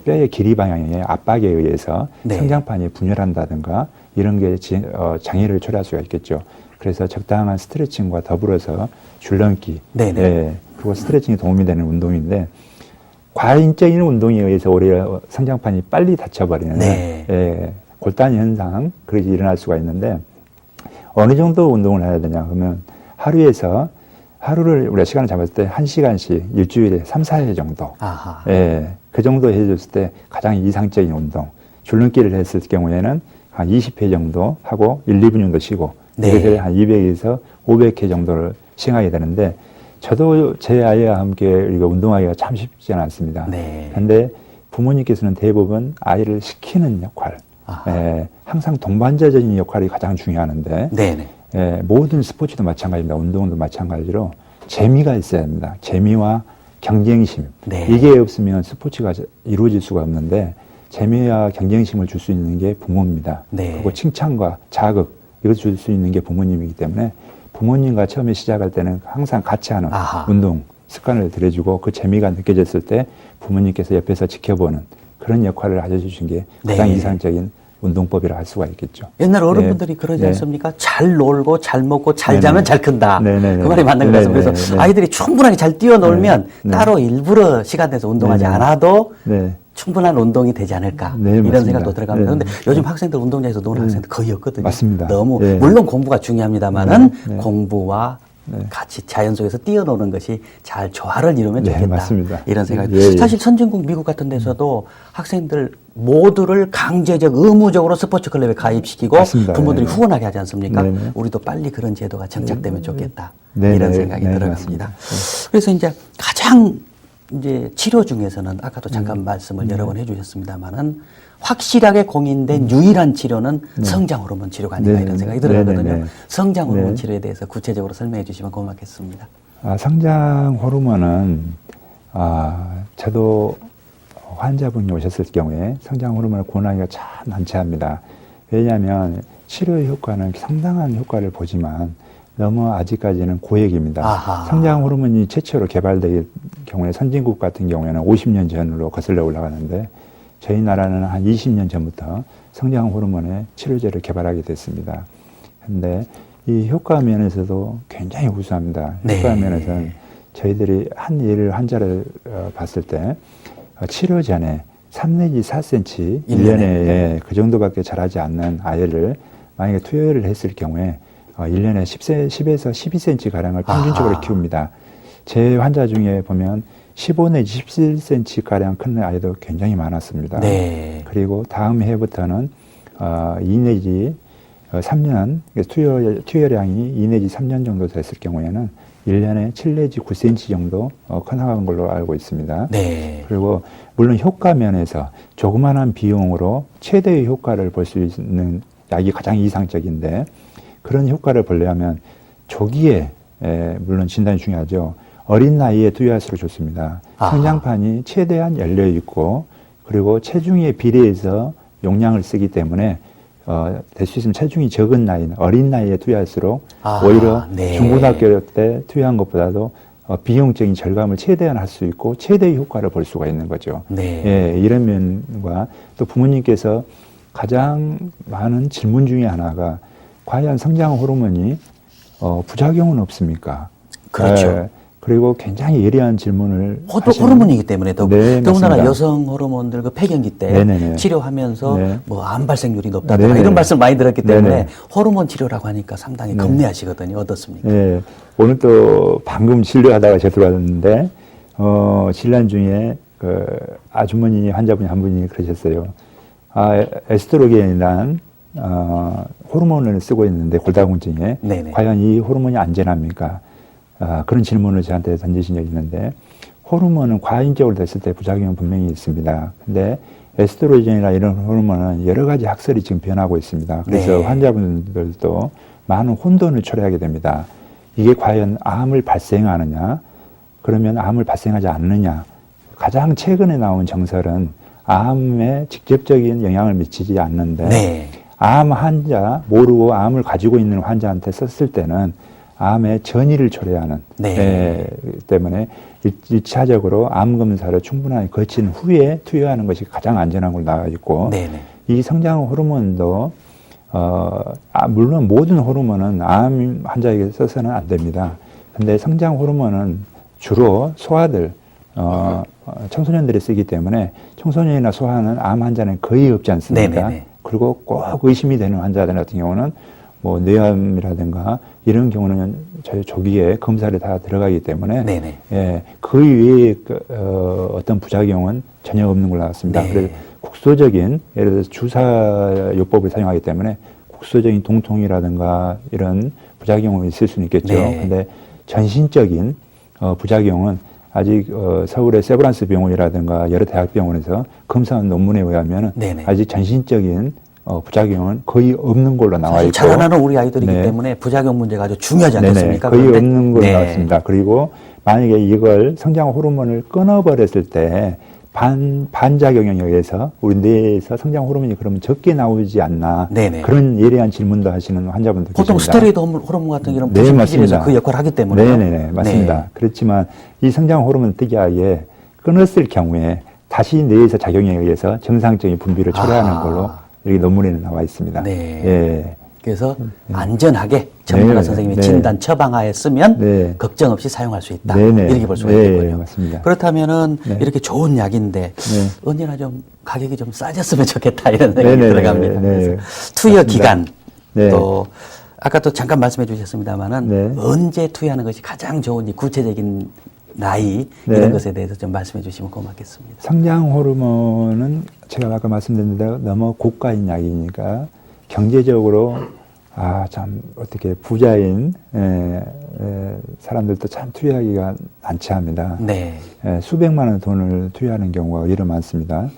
뼈의 길이 방향의 압박에 의해서 네. 성장판이 분열한다든가 이런 게 장애를 초래할 수가 있겠죠. 그래서 적당한 스트레칭과 더불어서 줄넘기, 네네. 그리고 스트레칭이 도움이 되는 운동인데 과잉적인 운동에 의해서 오히려 성장판이 빨리 다쳐버리는 네. 골단 현상 그렇게 일어날 수가 있는데 어느 정도 운동을 해야 되냐 그러면 하루를 우리가 시간을 잡았을 때 1시간씩 일주일에 3, 4회 정도. 아하. 그 정도 해줬을 때 가장 이상적인 운동. 줄넘기를 했을 경우에는 한 20회 정도 하고 1, 2분 정도 쉬고 네. 이렇게 한 200에서 500회 정도를 시행하게 되는데 저도 제 아이와 함께 이거 운동하기가 참 쉽지는 않습니다. 네. 그런데 부모님께서는 대부분 아이를 시키는 역할, 항상 동반자적인 역할이 가장 중요하는데 네네. 모든 스포츠도 마찬가지입니다. 운동도 마찬가지로 재미가 있어야 합니다. 재미와 경쟁심. 네. 이게 없으면 스포츠가 이루어질 수가 없는데 재미와 경쟁심을 줄 수 있는 게 부모입니다. 네. 그리고 칭찬과 자극 이걸 줄 수 있는 게 부모님이기 때문에 부모님과 처음에 시작할 때는 항상 같이 하는 아하. 운동 습관을 들여주고 그 재미가 느껴졌을 때 부모님께서 옆에서 지켜보는 그런 역할을 해주신 게 가장 네. 이상적인 운동법이라 할 수가 있겠죠. 옛날 어른분들이 그러지 네. 않습니까? 잘 놀고 잘 먹고 잘 네네. 자면 잘 큰다. 네네네. 그 말이 맞는 것 같습니다. 그래서 네네네. 아이들이 충분하게 잘 뛰어놀면 네. 따로 일부러 시간 내서 운동하지 네네. 않아도 네. 충분한 운동이 되지 않을까 네, 이런 맞습니다. 생각도 들어갑니다. 네. 그런데 요즘 학생들 운동장에서 노는 학생들 거의 없거든요. 맞습니다. 너무 네. 물론 공부가 중요합니다만은 네. 공부와 같이 자연 속에서 뛰어노는 것이 잘 조화를 이루면 네, 좋겠다. 맞습니다. 이런 생각이. 예, 예. 사실 선진국 미국 같은 데서도 학생들 모두를 강제적 의무적으로 스포츠 클럽에 가입시키고 맞습니다. 부모들이 네. 후원하게 하지 않습니까? 네, 네. 우리도 빨리 그런 제도가 정착되면 좋겠다. 네, 이런 네, 생각이 네, 들어갑니다. 맞습니다. 그래서 이제 가장 이제 치료 중에서는 아까도 잠깐 말씀을 여러 번 해주셨습니다만은 확실하게 공인된 유일한 치료는 성장 호르몬 치료가 아닌가 네, 이런 생각이 네, 들어가거든요. 네, 네. 성장 호르몬 네. 치료에 대해서 구체적으로 설명해 주시면 고맙겠습니다. 성장 호르몬은 저도 환자분이 오셨을 경우에 성장 호르몬을 권하기가 참 난처합니다. 왜냐하면 치료 효과는 상당한 효과를 보지만 너무 아직까지는 고액입니다. 아하. 성장 호르몬이 최초로 개발될 경우에 선진국 같은 경우에는 50년 전으로 거슬러 올라가는데 저희 나라는 한 20년 전부터 성장 호르몬의 치료제를 개발하게 됐습니다. 그런데 이 효과 면에서도 굉장히 우수합니다. 네. 효과 면에서는 저희들이 환자를 봤을 때 치료 전에 3 내지 4cm 1년에 그 정도밖에 자라지 않는 아이를 만약에 투여를 했을 경우에 1년에 10에서 12cm 가량을 평균적으로 키웁니다. 제 환자 중에 보면 15 내지 17cm 가량 큰 아이도 굉장히 많았습니다. 네. 그리고 다음 해부터는 2 내지 3년 투여량이 2 내지 3년 정도 됐을 경우에는 1년에 7 내지 9cm 정도 커나간 걸로 알고 있습니다. 네. 그리고 물론 효과 면에서 조그만한 비용으로 최대의 효과를 볼 수 있는 약이 가장 이상적인데 그런 효과를 보려면 조기에 물론 진단이 중요하죠. 어린 나이에 투여할수록 좋습니다. 아하. 성장판이 최대한 열려 있고 그리고 체중에 비례해서 용량을 쓰기 때문에 될 수 있으면 체중이 적은 나이, 어린 나이에 투여할수록 아, 오히려 네. 중고등학교 때 투여한 것보다도 비용적인 절감을 최대한 할 수 있고 최대의 효과를 볼 수가 있는 거죠. 네. 예, 이런 면과 또 부모님께서 가장 많은 질문 중에 하나가 과연 성장 호르몬이 부작용은 없습니까? 그렇죠. 예, 그리고 굉장히 예리한 질문을 호르몬이기 때문에 네, 더군다나 맞습니다. 여성 호르몬들 그 폐경기 때 네네네. 치료하면서 네. 뭐 암 발생률이 높다든가 네네. 이런 말씀 많이 들었기 때문에 네네. 호르몬 치료라고 하니까 상당히 네. 겁내하시거든요. 어떻습니까? 예, 오늘 또 방금 진료하다가 제가 들어왔는데, 진료 중에 그 아주머니 환자분이 한 분이 그러셨어요. 에스트로겐이란, 호르몬을 쓰고 있는데 골다공증에 네네. 과연 이 호르몬이 안전합니까? 그런 질문을 저한테 던지신 적이 있는데, 호르몬은 과잉적으로 됐을 때 부작용은 분명히 있습니다. 근데 에스트로겐이나 이런 호르몬은 여러 가지 학설이 지금 변하고 있습니다. 그래서 네. 환자분들도 많은 혼돈을 초래하게 됩니다. 이게 과연 암을 발생하느냐, 그러면 암을 발생하지 않느냐. 가장 최근에 나온 정설은 암에 직접적인 영향을 미치지 않는데, 네. 암 환자, 모르고 암을 가지고 있는 환자한테 썼을 때는 암의 전이를 초래하는 네. 때문에 1차적으로 암 검사를 충분하게 거친 후에 투여하는 것이 가장 안전한 걸로 나와 있고, 네네. 이 성장 호르몬도 물론 모든 호르몬은 암 환자에게 써서는 안 됩니다. 근데 성장 호르몬은 주로 소아들, 청소년들이 쓰기 때문에 청소년이나 소아는 암 환자는 거의 없지 않습니까? 네네네. 그리고 꼭 의심이 되는 환자들 같은 경우는 뭐 뇌암이라든가 이런 경우는 저희 조기에 검사를 다 들어가기 때문에 네네. 예, 그 외에 어떤 부작용은 전혀 없는 걸로 나왔습니다. 네. 그래서 국소적인 예를 들어서 주사요법을 사용하기 때문에 국소적인 통통이라든가 이런 부작용은 있을 수는 있겠죠. 네. 근데 전신적인 부작용은 아직 서울의 세브란스 병원이라든가 여러 대학병원에서 검사한 논문에 의하면 네네. 아직 전신적인 부작용은 거의 없는 걸로 나와 사실 있고 자라나는 우리 아이들이기 네. 때문에 부작용 문제가 아주 중요하지 네네, 않겠습니까? 거의 그런데 없는 걸로 네. 나왔습니다. 그리고 만약에 이걸 성장 호르몬을 끊어버렸을 때 반작용에 의해서 우리 뇌에서 성장 호르몬이 그러면 적게 나오지 않나 네네. 그런 예리한 질문도 하시는 환자분들 보통 계십니다. 스테로이드 호르몬 같은 경우는 네, 부신기질에서 맞습니다. 그 역할을 하기 때문에 네네네, 맞습니다. 그렇지만 이 성장 호르몬 특이하게 끊었을 경우에 다시 뇌에서 작용에 의해서 정상적인 분비를 초래하는 걸로 이렇게 논문에는 나와 있습니다. 네. 예. 그래서 안전하게 전문가 네, 선생님의 네. 진단 처방하에 쓰면 네. 걱정 없이 사용할 수 있다. 네, 네. 이렇게 볼 수가 네, 있겠군요. 맞습니다. 그렇다면은 네. 이렇게 좋은 약인데 네. 언제나 좀 가격이 좀 싸졌으면 좋겠다 이런 생각이 네, 네, 들어갑니다. 네, 네. 그래서 투여 맞습니다. 기간 네. 또 아까 또 잠깐 말씀해 주셨습니다만은 네. 언제 투여하는 것이 가장 좋은지 구체적인 나이 네. 이런 것에 대해서 좀 말씀해 주시면 고맙겠습니다. 성장 호르몬은 제가 아까 말씀드린 대로 너무 고가인 약이니까 경제적으로 참 어떻게 부자인 사람들도 참 투여하기가 난처합니다. 네. 수백만 원 돈을 투여하는 경우가 오히려 많습니다.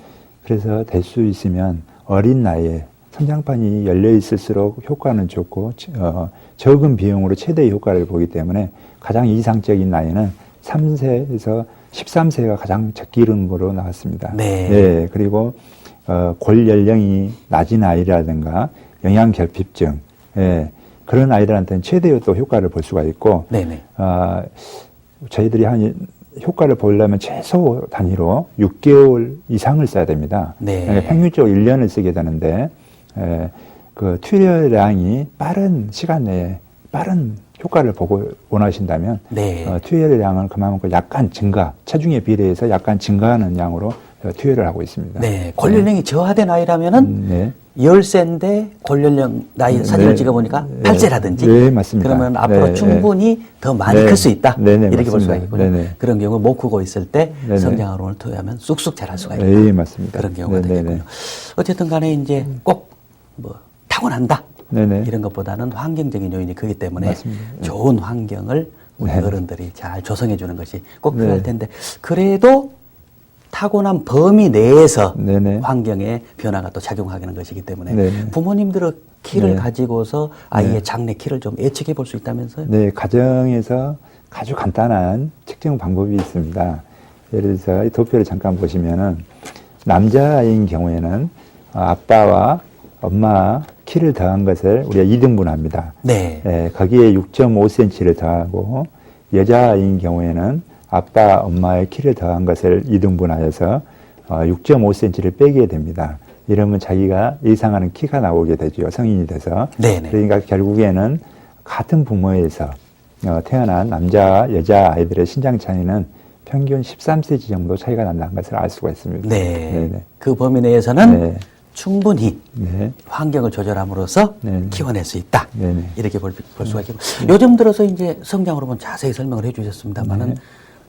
그래서 될 수 있으면 어린 나이에 성장판이 열려 있을수록 효과는 좋고 적은 비용으로 최대의 효과를 보기 때문에 가장 이상적인 나이는 3세에서 13세가 가장 적기른 거로 나왔습니다. 네. 그리고 골 연령이 낮은 아이라든가 영양결핍증 그런 아이들한테는 최대의 또 효과를 볼 수가 있고 네네. 저희들이 한 효과를 보려면 최소 단위로 6개월 이상을 써야 됩니다. 네. 평균적으로 1년을 쓰게 되는데 그 투여량이 빠른 시간 내에 빠른 효과를 보고 원하신다면 네. 투여량을 그만큼 약간 증가, 체중에 비례해서 약간 증가하는 양으로 투여를 하고 있습니다. 네. 골연령이 저하된 아이라면은 네. 10세인데 골연령 나이 사진을 네. 찍어보니까 네. 8세라든지 네, 맞습니다. 그러면 앞으로 네, 충분히 더 많이 네. 클 수 있다. 네, 네, 이렇게 볼 수가 맞습니다. 있군요. 네, 네. 그런 경우 못 크고 있을 때 네, 성장 호르몬을 투여하면 쑥쑥 자랄 수가 있다. 네, 맞습니다. 그런 경우가 네, 네, 되겠군요. 네. 어쨌든 간에 이제 꼭 뭐 타고난다. 네네. 이런 것보다는 환경적인 요인이 크기 때문에 맞습니다. 좋은 환경을 우리 네. 어른들이 잘 조성해 주는 것이 꼭 네. 필요할 텐데 그래도 타고난 범위 내에서 네네. 환경의 변화가 또 작용하는 것이기 때문에 네네. 부모님들의 키를 네. 가지고서 아이의 네. 장래 키를 좀 예측해 볼 수 있다면서요? 네, 가정에서 아주 간단한 측정 방법이 있습니다. 예를 들어서 이 도표를 잠깐 보시면은 남자인 경우에는 아빠와 엄마 키를 더한 것을 우리가 2등분합니다. 네. 예, 거기에 6.5cm를 더하고 여자인 경우에는 아빠, 엄마의 키를 더한 것을 2등분하여서 6.5cm를 빼게 됩니다. 이러면 자기가 예상하는 키가 나오게 되죠. 성인이 돼서. 네네. 그러니까 결국에는 같은 부모에서 태어난 남자, 여자 아이들의 신장 차이는 평균 13cm 정도 차이가 난다는 것을 알 수가 있습니다. 네. 네네. 그 범위 내에서는 네. 충분히 네. 환경을 조절함으로써 네네. 키워낼 수 있다. 네네. 이렇게 볼 수가 있고 요즘 들어서 이제 성장 호르몬 자세히 설명을 해주셨습니다만은 네.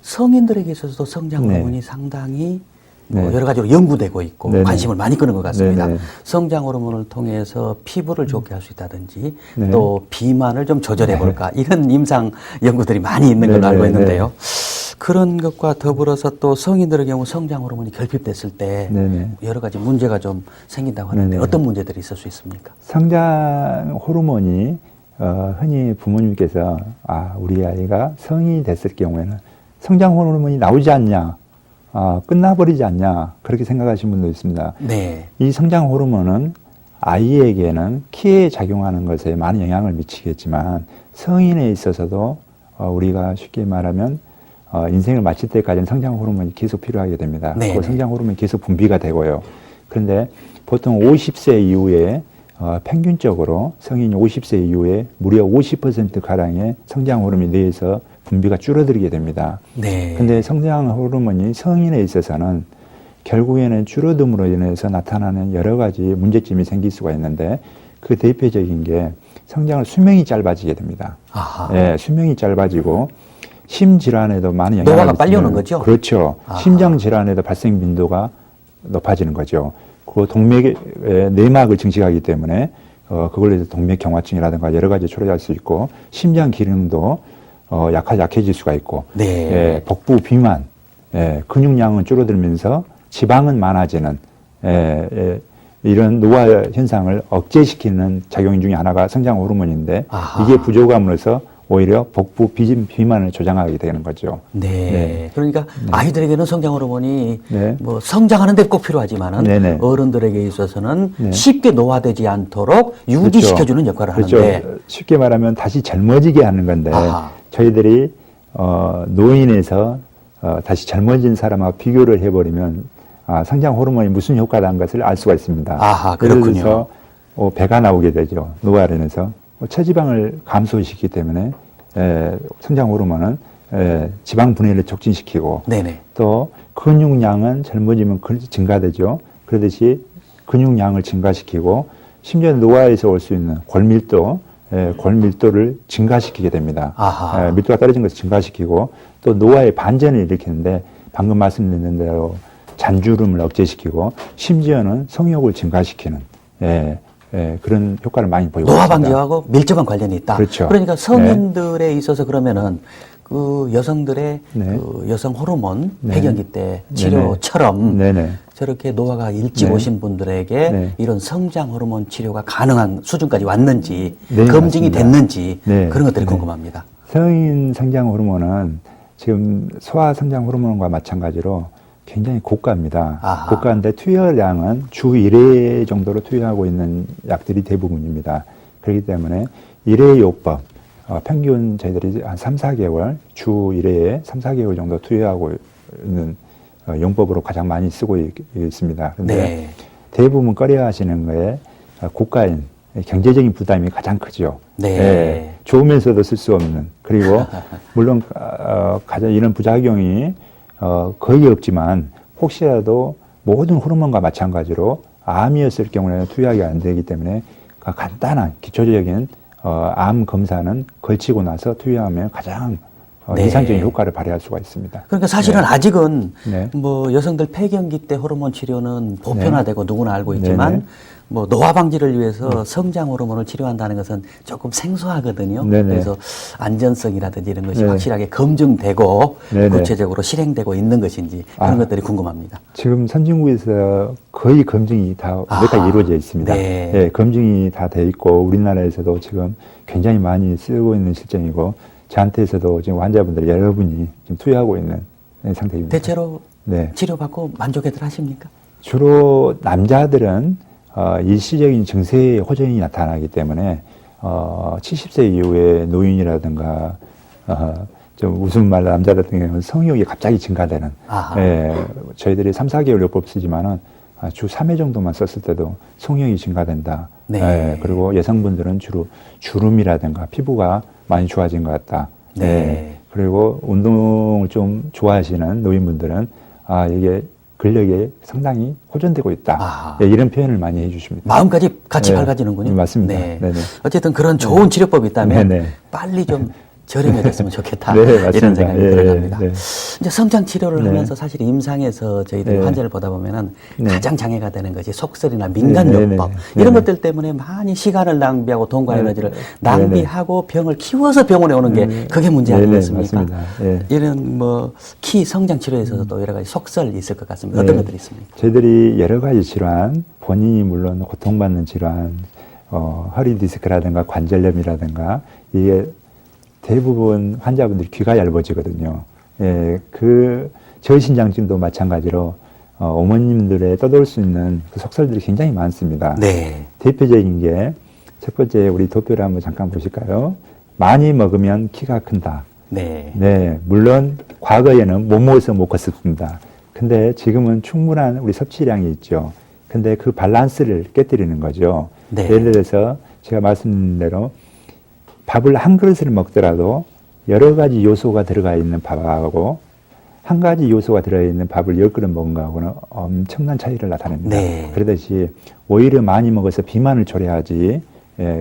성인들에게 있어서도 성장 네. 호르몬이 상당히 네. 여러 가지로 연구되고 있고 네네. 관심을 많이 끄는 것 같습니다. 네네. 성장 호르몬을 통해서 피부를 좋게 할 수 있다든지 네. 또 비만을 좀 조절해 볼까 이런 임상 연구들이 많이 있는 걸로 네네. 알고 있는데요. 그런 것과 더불어서 또 성인들의 경우 성장 호르몬이 결핍됐을 때 네네. 여러 가지 문제가 좀 생긴다고 하는데 네네. 어떤 문제들이 있을 수 있습니까? 성장 호르몬이 흔히 부모님께서 우리 아이가 성인이 됐을 경우에는 성장 호르몬이 나오지 않냐, 끝나버리지 않냐 그렇게 생각하시는 분도 있습니다. 네. 이 성장 호르몬은 아이에게는 키에 작용하는 것에 많은 영향을 미치겠지만 성인에 있어서도 우리가 쉽게 말하면 인생을 마칠 때까지는 성장 호르몬이 계속 필요하게 됩니다. 네네. 그 성장 호르몬이 계속 분비가 되고요. 그런데 보통 50세 이후에 평균적으로 성인이 50세 이후에 무려 50%가량의 성장 호르몬이 뇌에서 분비가 줄어들게 됩니다. 네. 근데 성장 호르몬이 성인에 있어서는 결국에는 줄어듦으로 인해서 나타나는 여러 가지 문제점이 생길 수가 있는데 그 대표적인 게 수명이 짧아지게 됩니다. 아하. 예, 수명이 짧아지고 심질환에도 많은 영향을 노화가 빨리 미치는- 오는 거죠? 그렇죠. 아하. 심장질환에도 발생 빈도가 높아지는 거죠. 그리고 동맥의 내막을 증식하기 때문에 그걸로 해서 동맥경화증이라든가 여러 가지 초래할 수 있고 심장 기능도 약해질 수가 있고 네. 예, 복부 비만, 근육량은 줄어들면서 지방은 많아지는 이런 노화 현상을 억제시키는 작용 중에 하나가 성장 호르몬인데 아하. 이게 부족함으로써 오히려 복부 비만을 조장하게 되는 거죠. 네. 네. 그러니까 아이들에게는 성장 호르몬이 네. 뭐 성장하는 데 꼭 필요하지만은 네네. 어른들에게 있어서는 네. 쉽게 노화되지 않도록 유지시켜주는 역할을 그렇죠. 하는데 쉽게 말하면 다시 젊어지게 하는 건데 아하. 저희들이 노인에서 다시 젊어진 사람하고 비교를 해버리면 성장 호르몬이 무슨 효과라는 것을 알 수가 있습니다. 아하, 예를 그렇군요. 들어서 배가 나오게 되죠. 노화로 인해서 체지방을 감소시키기 때문에 성장 호르몬은 지방 분해를 촉진시키고 네네. 또 근육량은 젊어지면 증가되죠. 그러듯이 근육량을 증가시키고 심지어 노화에서 올 수 있는 골밀도를 증가시키게 됩니다. 아하. 밀도가 떨어진 것을 증가시키고 또 노화의 반전을 일으키는데 방금 말씀드린 대로 잔주름을 억제시키고 심지어는 성욕을 증가시키는 그런 효과를 많이 보이고 노화 있습니다. 방지하고 밀접한 관련이 있다. 그렇죠. 그러니까 성인들에 있어서 그러면은 그 여성들의 네. 그 여성 호르몬 네. 폐경기 때 치료처럼 네네. 저렇게 노화가 일찍 네. 오신 분들에게 네. 이런 성장 호르몬 치료가 가능한 수준까지 왔는지 네, 검증이 맞습니다. 됐는지 네. 그런 것들이 네. 궁금합니다. 성인 성장 호르몬은 지금 소아 성장 호르몬과 마찬가지로 굉장히 고가입니다. 아하. 고가인데 투여량은 주 1회 정도로 투여하고 있는 약들이 대부분입니다. 그렇기 때문에 1회 요법, 평균 저희들이 한 3, 4개월, 주 1회에 3, 4개월 정도 투여하고 있는 용법으로 가장 많이 쓰고 있습니다. 그런데 네. 대부분 꺼려 하시는 거에 고가인, 경제적인 부담이 가장 크죠. 네. 좋으면서도 쓸 수 없는. 그리고 물론 가장 이런 부작용이 거의 없지만 혹시라도 모든 호르몬과 마찬가지로 암이었을 경우에는 투여하기 안 되기 때문에 간단한 기초적인 암 검사는 걸치고 나서 투여하면 가장 네. 이상적인 효과를 발휘할 수가 있습니다. 그러니까 사실은 네. 아직은 네. 뭐 여성들 폐경기 때 호르몬 치료는 보편화되고 누구나 알고 있지만 네네. 뭐 노화 방지를 위해서 성장 호르몬을 치료한다는 것은 조금 생소하거든요. 네네. 그래서 안전성이라든지 이런 것이 네. 확실하게 검증되고 네네. 구체적으로 실행되고 있는 것인지 그런 것들이 궁금합니다. 지금 선진국에서 거의 검증이 다 완벽하게 이루어져 있습니다. 네. 예, 검증이 다 돼 있고 우리나라에서도 지금 굉장히 많이 쓰고 있는 실정이고 저한테서도 지금 환자분들 여러분이 지금 투여하고 있는 상태입니다. 대체로 네. 치료받고 만족해들 하십니까? 주로 남자들은 일시적인 증세의 호전이 나타나기 때문에 70세 이후에 노인이라든가 좀 웃음 말 남자 같은 경우는 성욕이 갑자기 증가되는. 저희들이 3, 4개월 요법 쓰지만은 주 3회 정도만 썼을 때도 성욕이 증가된다. 네. 그리고 여성분들은 주로 주름이라든가 피부가 많이 좋아진 것 같다. 네. 그리고 운동을 좀 좋아하시는 노인분들은 이게 근력이 상당히 호전되고 있다. 이런 표현을 많이 해주십니다. 마음까지 같이 밝아지는군요. 맞습니다. 네. 네네. 어쨌든 그런 좋은 치료법이 있다면 네네. 빨리 좀 저렴해졌으면 좋겠다. 네, 맞습니다. 이런 생각이 들어갑니다. 네. 이제 성장 치료를 네. 하면서 사실 임상에서 저희들이 네. 환자를 보다 보면은 네. 가장 장애가 되는 것이 속설이나 민간요법 이런 것들 때문에 많이 시간을 낭비하고 돈과 에너지를 낭비하고 병을 키워서 병원에 오는 게 그게 문제 아니겠습니까? 맞습니다. 이런 뭐 키 성장 치료에서도 여러 가지 속설이 있을 것 같습니다. 어떤 것들이 있습니까? 저희들이 여러 가지 질환, 본인이 물론 고통받는 질환, 허리 디스크라든가 관절염이라든가 이게 대부분 환자분들이 귀가 얇아지거든요. 저신장증도 마찬가지로 어머님들의 떠돌 수 있는 그 속설들이 굉장히 많습니다. 네. 대표적인 게 첫 번째 우리 도표를 한번 잠깐 보실까요? 많이 먹으면 키가 큰다. 네. 물론 과거에는 못 먹어서 못 컸습니다. 근데 지금은 충분한 우리 섭취량이 있죠. 근데 그 밸런스를 깨뜨리는 거죠. 네. 예를 들어서 제가 말씀드린 대로 밥을 한 그릇을 먹더라도 여러 가지 요소가 들어가 있는 밥하고 한 가지 요소가 들어있는 밥을 10그릇 먹은 거하고는 엄청난 차이를 나타냅니다. 네. 그러듯이 오히려 많이 먹어서 비만을 초래하지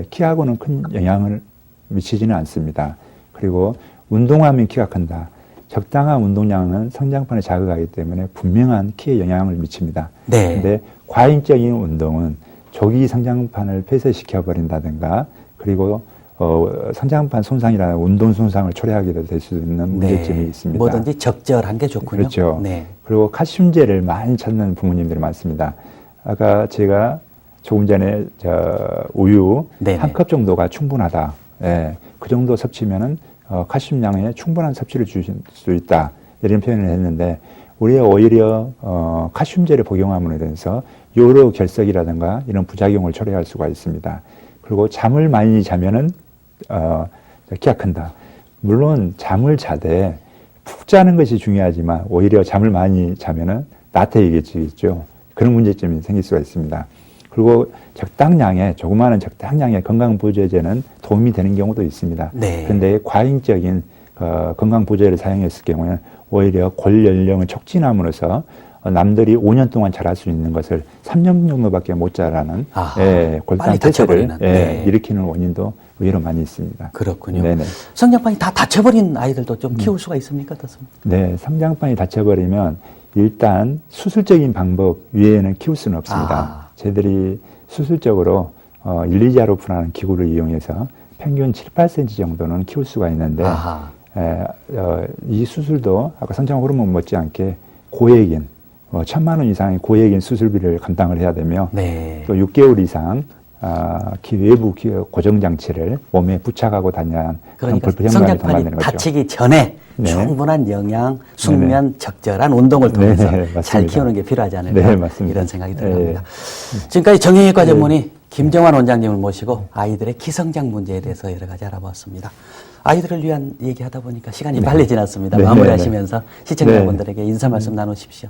키하고는 큰 영향을 미치지는 않습니다. 그리고 운동하면 키가 큰다. 적당한 운동량은 성장판에 자극하기 때문에 분명한 키에 영향을 미칩니다. 네. 근데 과잉적인 운동은 조기 성장판을 폐쇄시켜 버린다든가 그리고 성장판 손상이라는 운동 손상을 초래하게 될 수 있는 문제점이 있습니다. 뭐든지 적절한 게 좋군요. 그렇죠. 네. 그리고 칼슘제를 많이 찾는 부모님들이 많습니다. 아까 제가 조금 전에 우유 네네. 한 컵 정도가 충분하다. 그 정도 섭취면은 칼슘량의 충분한 섭취를 주실 수 있다. 이런 표현을 했는데 우리가 오히려 칼슘제를 복용함으로 인해서 요로 결석이라든가 이런 부작용을 초래할 수가 있습니다. 그리고 잠을 많이 자면은 키가 큰다. 물론 잠을 자되 푹 자는 것이 중요하지만 오히려 잠을 많이 자면은 나태해지겠죠. 그런 문제점이 생길 수가 있습니다. 그리고 적당량의 조그마한 적당량의 건강보조제는 도움이 되는 경우도 있습니다. 네. 근데 과잉적인 건강보조제를 사용했을 경우에는 오히려 골 연령을 촉진함으로써 남들이 5년 동안 자랄 수 있는 것을 3년 정도밖에 못 자라는 골단 폐쇄를 일으키는 원인도 의외로 많이 있습니다. 그렇군요. 네네. 성장판이 다 닫혀버린 아이들도 좀 키울 수가 있습니까? 어떻습니까? 네, 성장판이 닫혀버리면 일단 수술적인 방법 외에는 키울 수는 없습니다. 저희들이 수술적으로 일리자로프라는 기구를 이용해서 평균 7, 8cm 정도는 키울 수가 있는데 이 수술도 아까 성장 호르몬 못지않게 고액인 1,000만 원 이상의 고액인 수술비를 감당을 해야 되며 또 6개월 이상 외부 고정 장치를 몸에 부착하고 다녀야 그러니까 불편감이 더 많은 성장판이 거죠. 닫히기 전에 충분한 영양, 숙면, 적절한 운동을 통해서 잘 키우는 게 필요하지 않을까 이런 생각이 들어갑니다. 지금까지 정형외과 전문의 김정환 원장님을 모시고 아이들의 키성장 문제에 대해서 여러 가지 알아봤습니다. 아이들을 위한 얘기하다 보니까 시간이 빨리 지났습니다. 마무리하시면서 시청자분들에게 인사 말씀 나누십시오.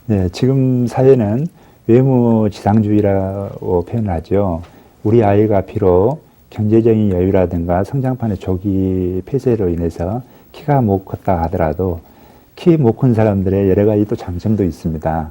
네, 지금 사회는 외모 지상주의라고 표현을 하죠. 우리 아이가 비록 경제적인 여유라든가 성장판의 조기 폐쇄로 인해서 키가 못 컸다 하더라도 키 못 큰 사람들의 여러 가지 또 장점도 있습니다.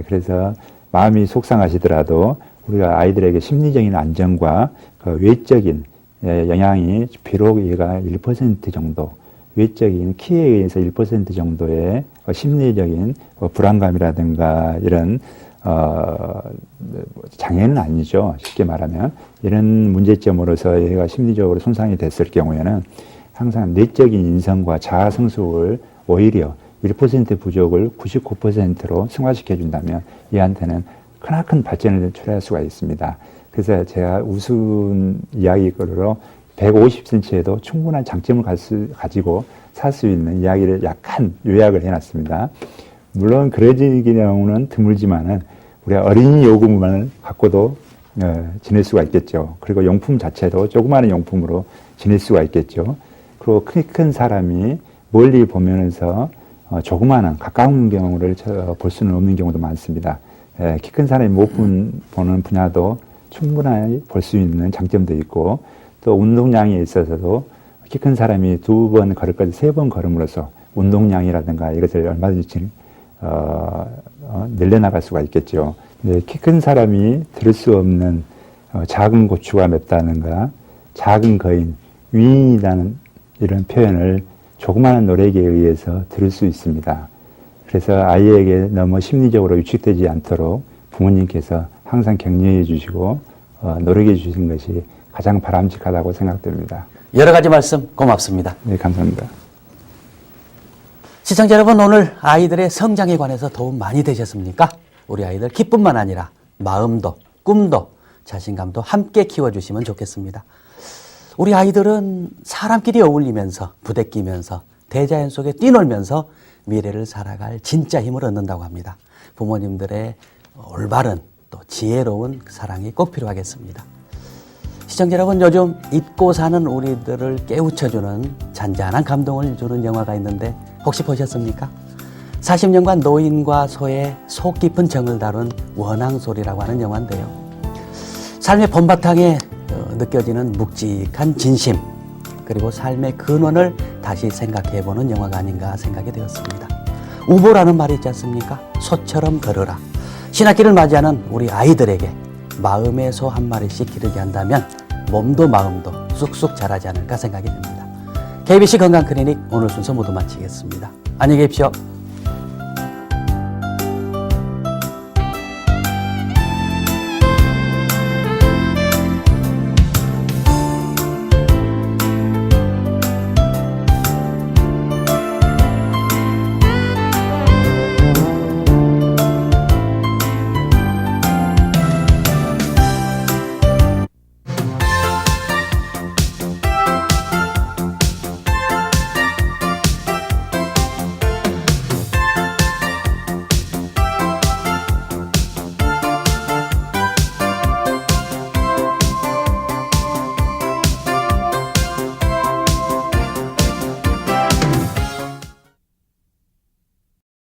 그래서 마음이 속상하시더라도 우리가 아이들에게 심리적인 안정과 그 외적인 영향이 비록 얘가 1% 정도 외적인 키에 의해서 1% 정도의 심리적인 불안감이라든가 이런 장애는 아니죠. 쉽게 말하면 이런 문제점으로서 얘가 심리적으로 손상이 됐을 경우에는 항상 내적인 인성과 자아 성숙을 오히려 1% 부족을 99%로 승화시켜 준다면 얘한테는 크나큰 발전을 초래할 수가 있습니다. 그래서 제가 우스운 이야기거리로 150cm에도 충분한 장점을 가지고 살 수 있는 이야기를 약간 요약을 해놨습니다. 물론 그러지 경우는 드물지만은 우리가 어린이 요구만 갖고도 지낼 수가 있겠죠. 그리고 용품 자체도 조그마한 용품으로 지낼 수가 있겠죠. 그리고 큰 사람이 멀리 보면서 조그마한 가까운 경우를 볼 수는 없는 경우도 많습니다. 키 큰 사람이 못 보는 분야도 충분히 볼 수 있는 장점도 있고, 또 운동량에 있어서도 키 큰 사람이 2번 걸을 것을 3번 걸음으로써 운동량이라든가 이것을 얼마든지 늘려나갈 수가 있겠죠. 키 큰 사람이 들을 수 없는 작은 고추가 맵다는가, 작은 거인, 위인이라는 이런 표현을 조그마한 노력에 의해서 들을 수 있습니다. 그래서 아이에게 너무 심리적으로 위축되지 않도록 부모님께서 항상 격려해 주시고 노력해 주시는 것이 가장 바람직하다고 생각됩니다. 여러 가지 말씀 고맙습니다. 네, 감사합니다. 시청자 여러분, 오늘 아이들의 성장에 관해서 도움 많이 되셨습니까? 우리 아이들 기쁨만 아니라 마음도, 꿈도, 자신감도 함께 키워주시면 좋겠습니다. 우리 아이들은 사람끼리 어울리면서 부대끼면서 대자연 속에 뛰놀면서 미래를 살아갈 진짜 힘을 얻는다고 합니다. 부모님들의 올바른 또 지혜로운 사랑이 꼭 필요하겠습니다. 시청자 여러분, 요즘 잊고 사는 우리들을 깨우쳐주는 잔잔한 감동을 주는 영화가 있는데 혹시 보셨습니까? 40년간 노인과 소의 속 깊은 정을 다룬 원앙소리라고 하는 영화인데요. 삶의 본바탕에 느껴지는 묵직한 진심, 그리고 삶의 근원을 다시 생각해보는 영화가 아닌가 생각이 되었습니다. 우보라는 말이 있지 않습니까? 소처럼 걸어라. 신학기를 맞이하는 우리 아이들에게 마음의 소 한 마리씩 기르게 한다면 몸도 마음도 쑥쑥 자라지 않을까 생각이 됩니다. KBC 건강클리닉 오늘 순서 모두 마치겠습니다. 안녕히 계십시오.